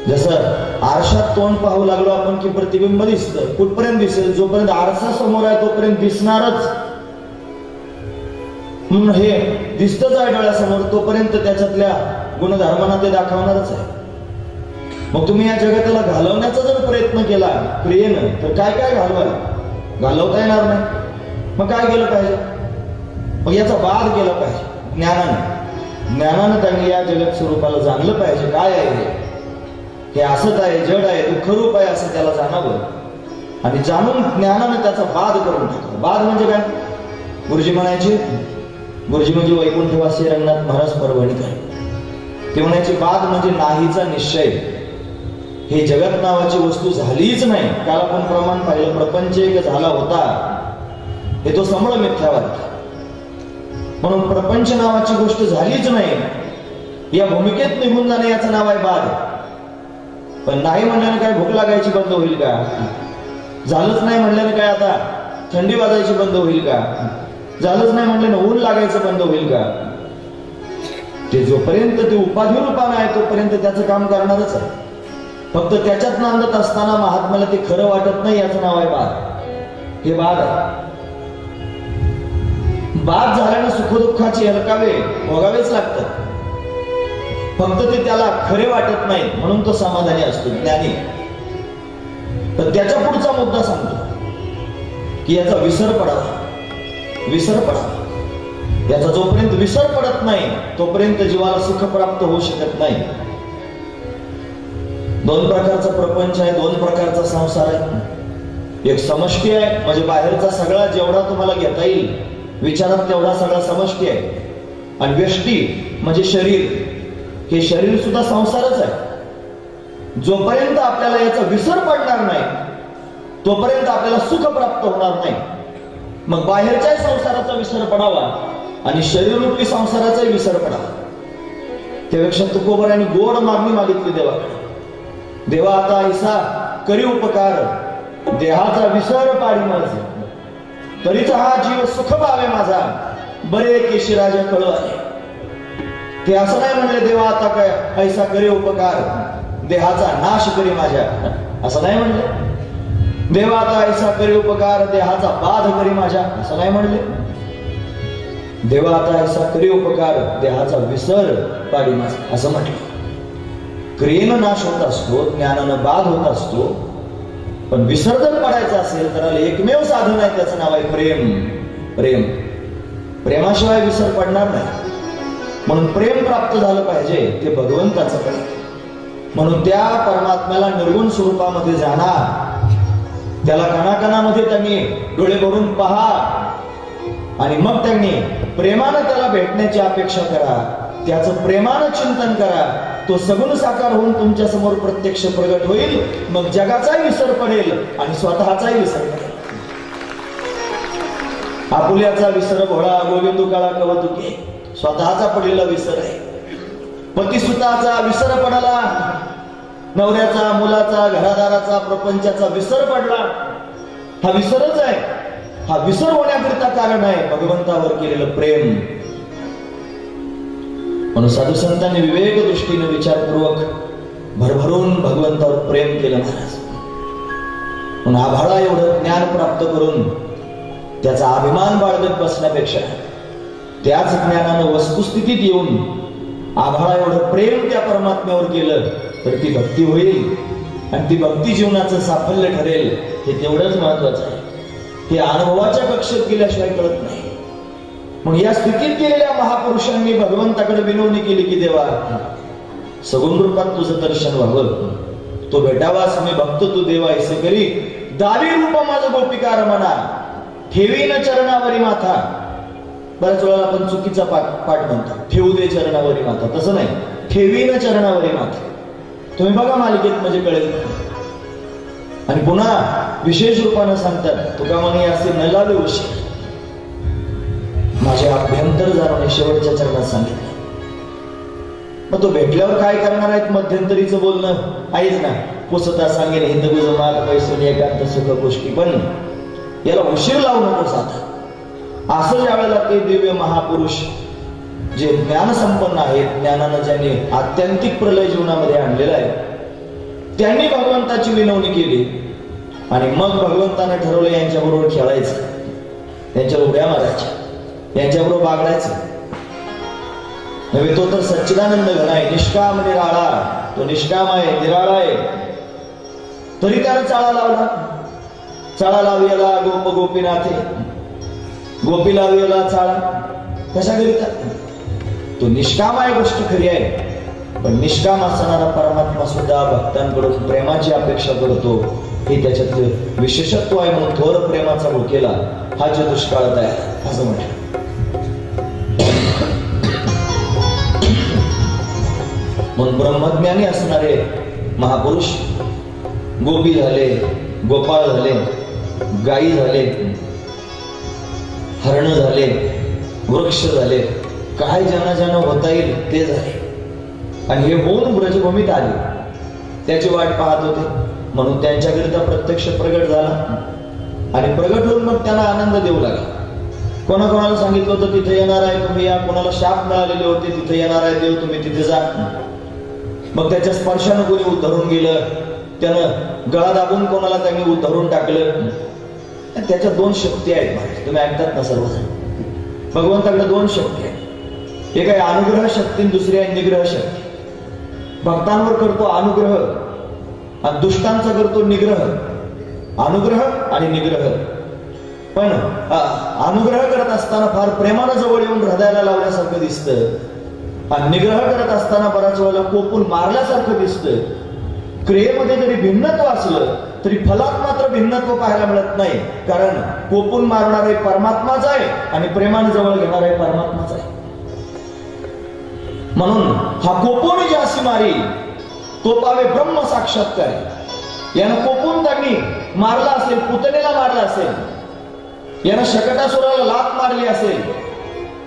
जसं आरशात तोंड पाहू लागलो आपण की प्रतिबिंब दिसतं, कुठपर्यंत दिसेल? जोपर्यंत आरसा समोर आहे तोपर्यंत दिसणारच. म्हणून हे दिसतच आहे डोळ्यासमोर, तोपर्यंत त्याच्यातल्या गुणधर्मांना ते दाखवणारच आहे. मग तुम्ही या जगताला घालवण्याचा जर प्रयत्न केला क्रियेनं, तर काय काय घालवता येणार नाही. मग काय केलं पाहिजे? मग याचा बाध केला पाहिजे ज्ञानानं. ज्ञानानं त्यांनी या जगत स्वरूपाला जाणलं पाहिजे. काय आहे हे? असत आहे, जड आहे, दुःखरूप आहे असं त्याला जाणावं आणि जाणून ज्ञानानं त्याचा बाध करून टाकला. बाध म्हणजे काय? गुरुजी म्हणायचे, गुरुजी म्हणजे वैकुंठवासी रंगनाथ महाराज परभणीकर. ते म्हणायचे बाध म्हणजे नाहीचा निश्चय. हे जगत नावाची वस्तू झालीच नाही. काल आपण प्रमाण पाहिलं, प्रपंच एक झाला होता, हे तो समळ मिथ्यावाद. म्हणून प्रपंच नावाची गोष्ट झालीच नाही, या भूमिकेत निघून जाणे याचं नाव आहे बाध. पण नाही म्हणल्याने काय भूक लागायची बंद होईल का? झालंच नाही म्हणल्याने काय आता थंडी वाजायची बंद होईल का? झालंच नाही म्हणलं ना ऊन लागायचं बंद होईल का? ते जोपर्यंत ते उपाधी रूपाने आहे तोपर्यंत त्याचं काम करणारच आहे. फक्त त्याच्यात नांदत असताना महात्म्याला ते खरं वाटत नाही, याचं नाव आहे बाद. हे बाद आहे. बाद झाल्यानं सुखदुःखाची हलकावे भोगावेच लागतात. फक्त ते त्याला खरे वाटत नाही म्हणून तो समाधानी असतो, ज्ञानी. तर त्याच्या पुढचा मुद्दा सांगतो की याचा विसर पडावा. विसर पडावा. याचा जोपर्यंत विसर पडत नाही तोपर्यंत जीवाला सुख प्राप्त होऊ शकत नाही. दोन प्रकारचा प्रपंच आहे, दोन प्रकारचा संसार आहे. एक समष्टी आहे, म्हणजे बाहेरचा सगळा जेवढा तुम्हाला घेता येईल विचारात तेवढा सगळा समष्टी आहे. आणि व्यष्टी म्हणजे शरीर, हे शरीर सुद्धा संसारच आहे. जोपर्यंत आपल्याला याचा विसर पडणार नाही तोपर्यंत आपल्याला सुख प्राप्त होणार नाही. मग बाहेरच्या संसाराचा विसर पडावा आणि शरीररूपी संसाराचाही विसर पडावा. त्यापेक्षा तुकोबरांनी गोड मागणी मागितली देवाकडे. देवा आता ऐसा करी उपकार, देहाचा विसर पाडी माझ, तरीच हा जीव सुख पावे माझा, बरे केशीराजा कळ आले. ते असं नाही म्हणले देवा आता काय ऐसा करी उपकार, देहाचा नाश करी माझ्या, असं नाही म्हणले. देवा आता ऐसा करी उपकार, देहाचा बाध करी माझ्या, असं नाही म्हणले. देवा आता ऐसा करी उपकार, देहाचा विसर पाडी माझा, असं म्हटलं. क्रियेनं नाश होत असतो, ज्ञानानं बाध होत असतो. पण विसर जर पडायचा असेल तर एकमेव साधन आहे, त्याचं नाव आहे प्रेम. प्रेम. प्रेमाशिवाय विसर पडणार नाही. म्हणून प्रेम प्राप्त झालं पाहिजे, ते भगवंताचं प्रेम. म्हणून त्या परमात्म्याला निर्गुण स्वरूपामध्ये जाणार, त्याला कणाकणामध्ये त्यांनी डोळे भरून पहा आणि मग त्यांनी प्रेमानं त्याला भेटण्याची अपेक्षा करा. त्याचं प्रेमानं चिंतन करा. तो सगुण साकार होऊन तुमच्या समोर प्रत्यक्ष प्रगट होईल. मग जगाचाही विसर पडेल आणि स्वतःचाही विसर पडेल. आपुल्याचा विसर भोळा, गोविंदू काळा कवतुके, स्वतःचा पडलेला विसर आहे. पतिसुताचा विसर पडला, नवऱ्याचा, मुलाचा, घरादाराचा, प्रपंचाचा विसर पडला. हा विसरच आहे. हा विसर होण्याकरिता कारण आहे भगवंतावर केलेलं प्रेम. म्हणून साधू संतांनी विवेक दृष्टीने विचारपूर्वक भरभरून भगवंतावर प्रेम केलं महाराज. म्हणून आभाळा एवढं ज्ञान प्राप्त करून त्याचा अभिमान बाळगत बसण्यापेक्षा त्याच ज्ञानानं वस्तुस्थितीत येऊन आभाळा एवढं प्रेम त्या परमात्म्यावर केलं तर ती भक्ती होईल आणि ती भक्ती जीवनाचं साफल्य ठरेल. हे तेवढंच महत्वाचं आहे. हे अनुभवाच्या कक्षेत गेल्याशिवाय कळत नाही. मग या स्थितीत गेलेल्या महापुरुषांनी भगवंताकडे विनवणी केली की देवा सगुण रूपात तुझं दर्शन व्हावं, तो भेटावास मी भक्त तू देवा ऐसे करी, दावी रूप माझं गोपिका रमणा, ठेवीन चरणावरी माथा. बऱ्याच वेळा आपण चुकीचा पाठ म्हणतो, ठेवू दे चरणावरी माथा. तसं नाही, ठेवीन चरणावरी माथा. तुम्ही बघा मालिकेत म्हणजे कळेल. आणि पुन्हा विशेष रूपानं सांगतात तुका म्हणे असे न लावे उशीर, माझे अभ्यंतर जाणून शेवटच्या चरणात सांगितलं. मग तो भेटल्यावर काय करणार आहेत? मध्यंतरीचं बोलणं आहेच ना, पुसता सांगेन हिंद गुज माग पैसून एकांत सुख गोष्टी. पण याला उशीर लावू नकोस आता. असं ज्या वेळेला ते दिव्य महापुरुष जे ज्ञान संपन्न आहेत, ज्ञानानं ज्यांनी आत्यंतिक प्रलय जीवनामध्ये आणलेला आहे, त्यांनी भगवंताची विनवणी केली आणि मग भगवंताने ठरवलं यांच्याबरोबर खेळायचं, त्यांच्यावर उड्या मारायच्या, यांच्याबरोबर बागडायचं. नव्हे तो तर सच्चिदानंद घन आहे, निष्काम निराळा. तो निष्काम आहे, निराळा आहे. तरी त्यानं चाळा लावला. चाळा लावला गोप गोपीनाथे, गोपी लावला चाळा. कशाकरिता? तो निष्काम आहे, गोष्ट खरी आहे. पण निष्काम असणारा परमात्मा सुद्धा भक्तांकडून प्रेमाची अपेक्षा करतो. हे त्याच्यातलं विशेषत्व आहे. म्हणून थोर प्रेमाचा भुकेला हा जे दुष्काळात आहे असं म्हटलं. म्हणून ब्रह्मज्ञानी असणारे महापुरुष गोपी झाले, गोपाळ झाले, गायी झाले, हरण झाले, वृक्ष झाले, काय ज्यांना ज्यांना होता येईल ते झाले. आणि हे होऊन ब्रजभूमीत आले, त्याची वाट पाहत होते. म्हणून त्यांच्याकरिता प्रत्यक्ष प्रगट झाला. आणि प्रगट होऊन मग त्यांना आनंद देऊ लागला. कोणाकोणाला सांगितलं होतं तिथे येणार आहे तुम्ही या, कोणाला शाप मिळालेले होते तिथे येणार आहे देव तुम्ही तिथे जा. मग त्याच्या स्पर्शानं कोणी उद्धरून गेलं, त्यानं गळा दाबून कोणाला त्यांनी उद्धरून टाकलं. त्याच्या दोन शक्ती आहेत महाराज, तुम्ही ऐकतात ना सर्वजण. भगवंताकडे दोन शक्ती आहेत, एक आहे अनुग्रह शक्ती, दुसरी आहे निग्रह शक्ती. भक्तांवर करतो अनुग्रह आणि दुष्टांचा करतो निग्रह. अनुग्रह आणि निग्रह. पण अनुग्रह करत असताना फार प्रेमानं जवळ येऊन हृदयाला लावल्यासारखं दिसतं आणि निग्रह करत असताना बऱ्याच वेळेला कोपून मारल्यासारखं दिसतं. क्रियेमध्ये जरी भिन्नत्व असलं तरी फलात मात्र भिन्नत्व पाहायला मिळत नाही, कारण कोपून मारणारे परमात्माच आहे आणि प्रेमाने जवळ घेणारे परमात्माच आहे. म्हणून हा कोपून ज्यासी मारी तो पावे ब्रह्म साक्षात्कार. यानं कोपून त्यांनी मारला असेल, पुतणेला मारला असेल, यानं शकटासुराला लाथ मारली असेल,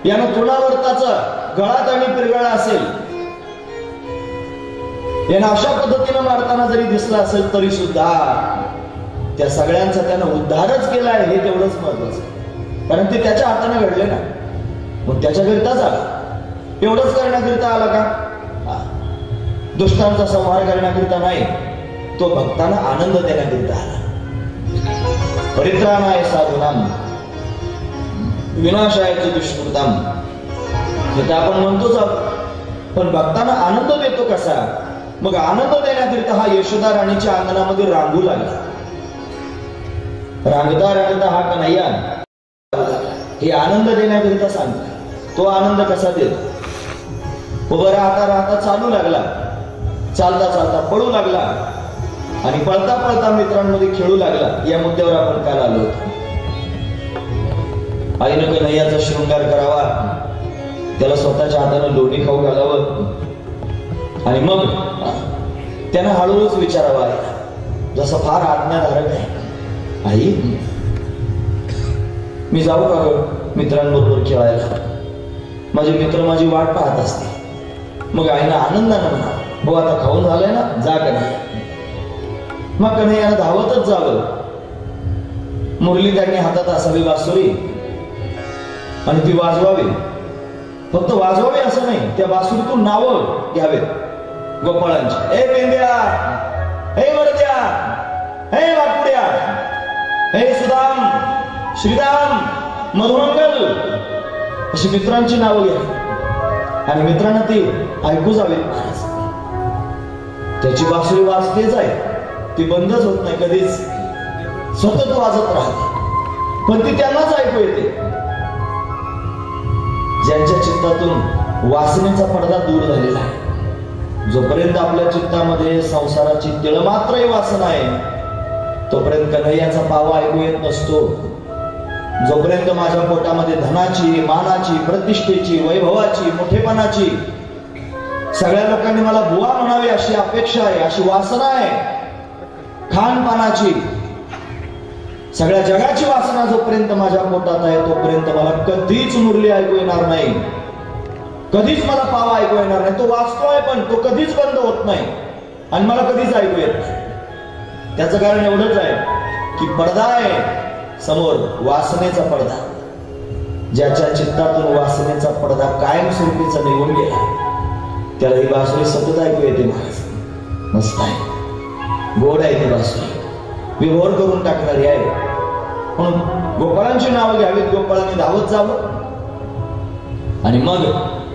यानं तृणावर्ताचा गळा त्यांनी पिरगळला असेल, यानं अशा पद्धतीनं मारताना जरी दिसला असेल तरी सुद्धा त्या सगळ्यांचा त्यानं उद्धारच केला आहे हे तेवढंच महत्वाचं. कारण ते त्याच्या हाताने घडले ना, मग त्याच्याकरिताच आला. एवढंच करण्याकरिता आला का? दुष्टांचा संहार करण्याकरिता नाही, तो भक्तांना आनंद देण्याकरिता आला. परित्राणाय साधूनाम विनाशाय दुष्कृताम, हे तर आपण म्हणतोच आहोत. पण भक्तांना आनंद देतो कसा? मग आनंद देण्याकरिता हा यशोदा राणीच्या अंगणामध्ये रांगू लागला. रांगता रांगता हा कन्हैया हे आनंद देण्याकरिता सांगतो. तो आनंद कसा देतो? उभं राहता राहता चालू लागला, चालता चालता पळू लागला आणि पळता पळता मित्रांमध्ये खेळू लागला. या मुद्द्यावर आपण काल आलो होतो. आईनं कन्हैयाचा शृंगार करावा, त्याला स्वतःच्या हातानं लोणी खाऊ घालावं आणि मग त्यानं हळूच विचारावा, जसं फार आज्ञाधारक आहे, आई मी जाऊ का ग मित्रांबरोबर खेळायला? माझे मित्र माझी वाट पाहत असते. मग आईनं आनंदानं म्हणा, हो आता खाऊन झालंय ना, जा कन्हैया. मग कन्हैयानं धावतच जावं. मुरली त्यांनी हातात असावी बासुरी आणि ती वाजवावी. फक्त वाजवावी असं नाही, त्या बासुरीतून नावं घ्यावेत गोपाळांची. ए पेंद्या, हे वरद्या, हे वाकुड्या, हे सुदाम, श्रीराम, मधुमंगल, अशी मित्रांची नावं घ्या आणि मित्रांना ती ऐकू जावे. त्याची बासुरी वाजतेच आहे, ती बंदच होत नाही कधीच, सतत वाजत राहते. पण ती त्यांनाच ऐकू येते ज्यांच्या चित्तातून वासनेचा पडदा दूर झालेला आहे. जोपर्यंत आपल्या चित्तामध्ये संसाराची तिळमात्रही वासना आहे तोपर्यंत कन्हैयाचा पावा ऐकू येत नसतो. जोपर्यंत माझ्या पोटामध्ये धनाची, मानाची, प्रतिष्ठेची, वैभवाची, मोठेपणाची, सगळ्या लोकांनी मला बुवा म्हणावे अशी अपेक्षा आहे, अशी वासना आहे, खानपानाची, सगळ्या जगाची वासना जोपर्यंत माझ्या पोटात आहे तोपर्यंत मला कधीच मुरली ऐकू येणार नाही, कधीच मला पावा ऐकू येणार नाही. तो वाचतोय पण तो कधीच बंद होत नाही आणि मला कधीच ऐकू येत नाही. त्याचं कारण एवढंच आहे की पडदा आहे समोर, वासनेचा पडदा. ज्याच्या चित्तातून वासनेचा पडदा कायमस्वरूपीचा निघून गेला त्याला ही बासुरी सतत ऐकू येते. महाराज मस्त आहे, गोड आहे ती बासुरी, विभोर करून टाकणारी आहे. म्हणून गोपाळांची नावं घ्यावीत, गोपाळांनी धावत जावं आणि मग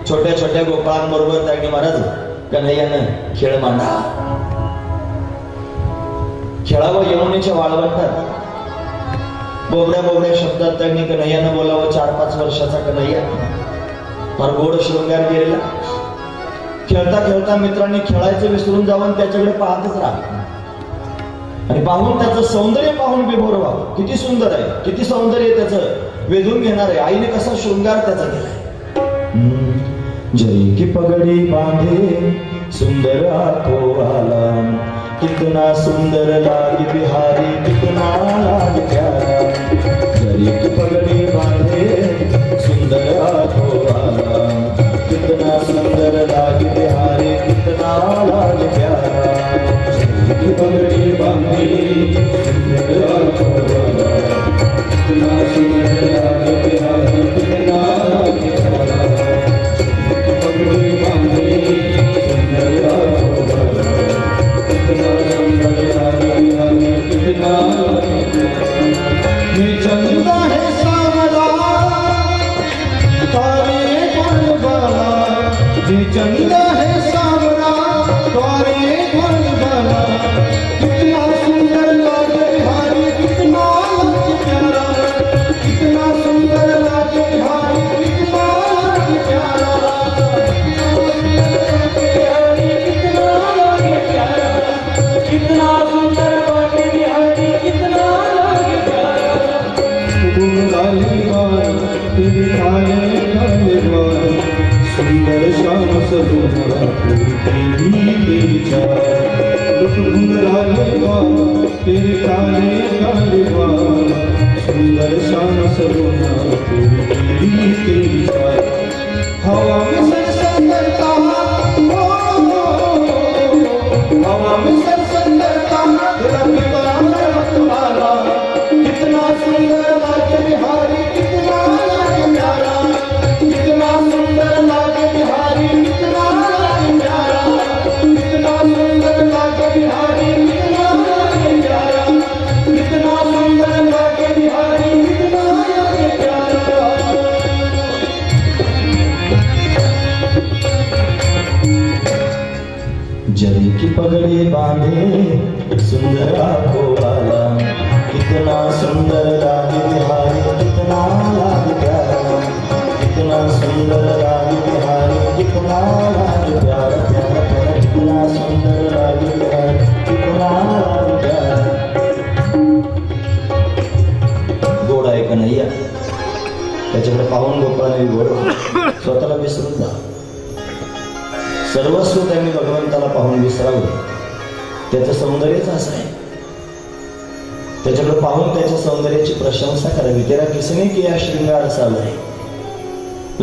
छोट्या छोट्या गोपाळांबरोबर त्यांनी महाराज कन्हैयानं खेळ मांडावा. खेळावं यमुनेच्या वाळवंटात. बोबड्या बोबड्या शब्दात त्यांनी कन्हैयानं बोलावं. 4-5 वर्षाचा कन्हैया फार गोड शृंगार केलेला. खेळता खेळता मित्रांनी खेळायचं विसरून जावं त्याच्याकडे पाहतच राहा आणि पाहून त्याचं सौंदर्य पाहून विभोर व्हावं. किती सुंदर आहे, किती सौंदर्य त्याचं वेधून घेणार आहे. आईने कसा शृंगार त्याचा केलाय. जरी की पगड़ी बांधे सुंदर हाथों वाला, कितना सुंदर लाग बिहारी, कितना लाग प्यारा. जरी की पगड़ी बांधे सुंदर हाथों वाला, कितना सुंदर लाग बिहारी, कितना लाग प्यारा. जरी की पगड़ी बांधे सुंदर हाथों वाला, तेरे काले काले बाल सुंदर श्याम सलोना तेरी चाल घुंघराले बाल तेरे काले काले बाल सुंदर श्याम सलोना तेरी चाल हवा में सरसर करता हवा में सरसर करता तेरा पिपला मत वाला कितना सुंदर लागे बिहारी कितना लागे प्यारा कितना सुंदर लागे बिहारी कितना लागे प्यारा कितना सुंदर लागे बिहारी कितना लागे प्यारा कितना सुंदर लागे बिहारी कितना लागे प्यारा। जरी की पगड़ी बांधे सुंदर आंखों वाला कितना सुंदर लागे बिहारी कितना लागे प्यारा कितना सुंदर लागे बिहारी कितना लागे प्यारा प्यारा प्यारा कितना सुंदर लागे बिहारी कितना लागे प्यारा। गोड आहे कन्हैया त्याच्याकडे पाहून गोपाळाने गोड स्वतःला विसरून जा सर्वस्व त्यांनी भगवंताला पाहून विसरावं त्याचं सौंदर्यच असं आहे त्याच्याकडे पाहून त्याच्या सौंदर्याची प्रशंसा करावी तेरा किसने किया श्रृंगार सावरे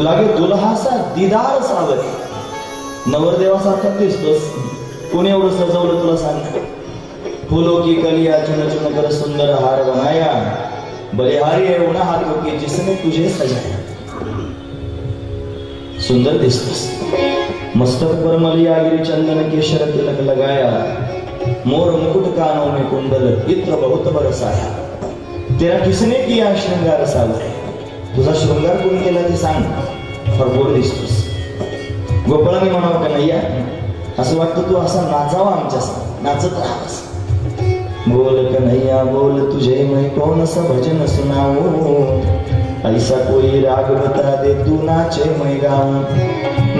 लागे दुल्हासा दीदार सावरे नवरदेवासारखा दिसतोस कोणी एवढं सजवलं तुला सांग फूलों की कलिया चुन चुन कर सुंदर हार बनाया बलिहारी है उन हाथों की जिसने तुझे सजाया सुंदर दिसतोस मस्तक पर मलियागिरी चंदन केशर तिलक लगाया मोर मुकुट कानों में कुंडल इत्र बहुत बरसाया तेरा किसने किया श्रृंगार सावरे तुझा शृंगार कोणी केला ते सांग फरफोड दिसतोस गोपाळाने म्हणावं कन्हैया असं वाटतं तू असा नाचावा आमच्या नाचत राहास बोल कन्हैया बोल तुझे मैं कौन सा भजन सुनाऊं ऐसा कोई राग बता दे तू नाचे मैं गाऊं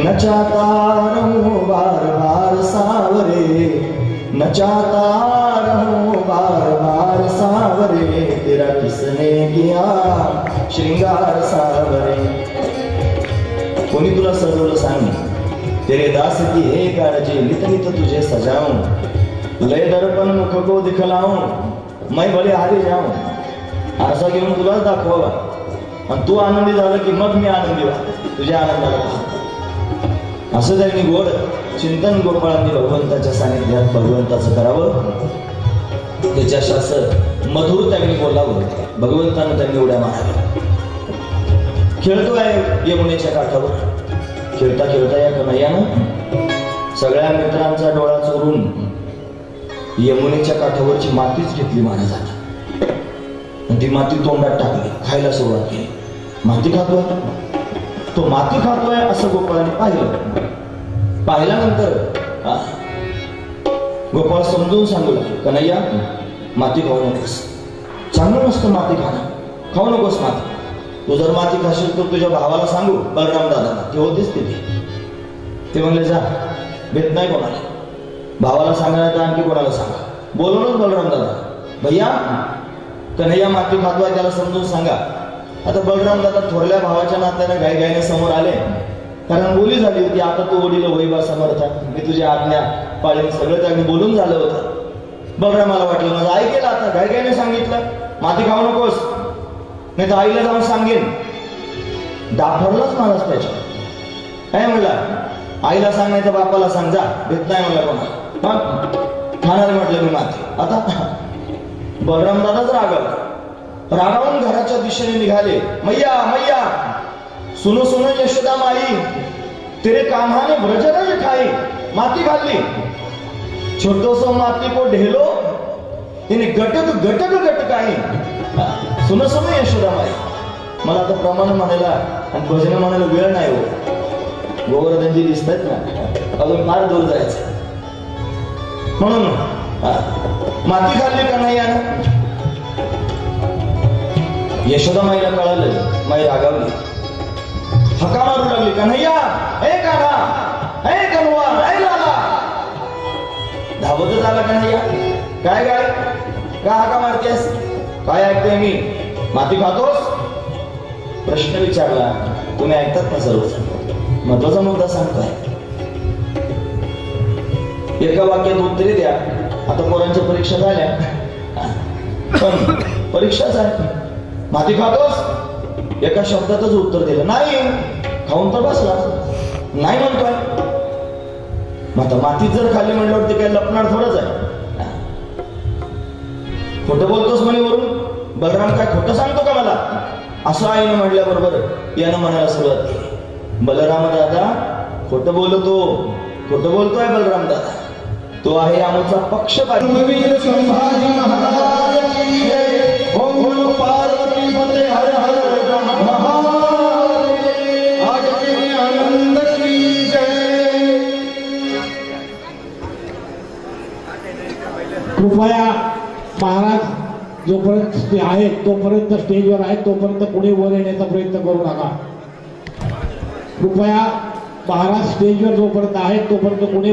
नचाता रहूं बार बार सावरे नचाता रहूं बार बार सावरे तेरा किसने किया श्रृंगार सावरे कोणी तुला सजवलं सांग तेरे दास की हे काळजी नित नित तुझे सजाऊं लय दर्पण मुख को दिखलाऊं मैं भले हारी जाऊं आरसा घेऊन तुलाच दाखवावा आणि तू आनंदी झाला की मग मी आनंदी व्हा तुझ्या आनंदाला पाहतो असं त्यांनी गोड चिंतन गोपाळांनी भगवंताच्या सानिध्यात भगवंताचं करावं त्याच्या शास्त्र मधुर त्यांनी बोलावं भगवंतानं त्यांनी उड्या माराव्या खेळतोय यमुनेच्या काठावर खेळता खेळता या कन्हैयानं सगळ्या मित्रांचा डोळा चोरून यमुनेच्या काठावरची मातीच घेतली महाराजांनी आणि ती माती तोंडात टाकली खायला सुरुवात केली माती खातोय तो माती खातोय असं गोपाळाने पाहिलं पाहिल्यानंतर गोपाळ समजून सांगू लागला कन्हैया माती खाऊ नकोस चांगलं नसतं माती खाणं खाऊ नकोस माती तू जर माती खाशील तर तुझ्या भावाला सांगू बलराम दादाला ते होतेच तिथे ते म्हणले जा भेट नाही कोणाला भावाला सांगणार तर आणखी कोणाला सांगा बोलवलंच बलराम दादा भैया कन्हैया माती खातोय त्याला समजून सांगा आता बलराम दादा थोरल्या भावाच्या नात्याने घाईघाईने समोर आले कारण बोली झाली होती आता तू ओढील वैभा समर्थ मी तुझ्या आज्ञा पाळीन सगळं त्यांनी बोलून झालं होतं बलरामाला वाटलं माझं ऐकेल आता घाईघाईने सांगितलं माती खाऊ नकोस नाही तर आईला जाऊन सांगेन दाफरलाच महाराज त्याच्या काय म्हणला आईला सांग नाही तर बापाला सांग जा भेट नाही म्हणला कोणा खाणार म्हटलं मी माती आता बलराम दादाच रागावून घराच्या दिशेने निघाले मैया मैया सुनो सुनो यशोदा माई तेरे कान्हाने ब्रजराज खाई माती खाल्ली छोटोसो माती को ढेलो तिने गटक गटक गटकाई सुनो सुनो यशोदा माई मला आता प्रमाण म्हणायला आणि भजन म्हणायला वेळ नाही हो गोवर्धनजी दिसतात ना अजून फार दूर जायचं म्हणून माती खाल्ली कन्हैयानं यशोदा माईला कळालं माई रागावली हका मारू लागली कन्हैया ए कान्हा ए कन्हवा ए लाला धावतच आला कन्हैया काय काय का हका मारतेस काय ऐकतोय मी माती खातोस प्रश्न विचारला, तुम्ही ऐकतात ना सर्व. महत्वाचा मुद्दा सांगतोय, एका वाक्यात उत्तरे द्या. आता पोरांच्या परीक्षा झाल्या, पण परीक्षाच आहे. माती खातोस? एका शब्दातच उत्तर दिलं, नाही. खाऊन तर बसला, नाही म्हणतोय. मग आता मातीत जर खाली म्हणल्यावर ते काय लपणार थोडंच आहे. खोटं बोलतोस म्हणे वरून. बलराम काय खोटं सांगतो का मला? असं आईनं म्हटल्याबरोबर यानं म्हणायला सुरुवात केली, बलराम दादा खोटं बोलतो, खोटं बोलतोय बलराम दादा. तो आहे आमचा पक्षपाती. वीर संभाजी महाराज की जय. ओम नमो पार्वती पते हर हर महादेव. आज के आनंद की जय. कृपया महाराज जोपर्यंत ते आहेत तोपर्यंत स्टेजवर आहेत तोपर्यंत पुढे वर येण्याचा प्रयत्न करू नका. कृपया महाराज स्टेजवर जोपर्यंत आहेत तोपर्यंत पुढे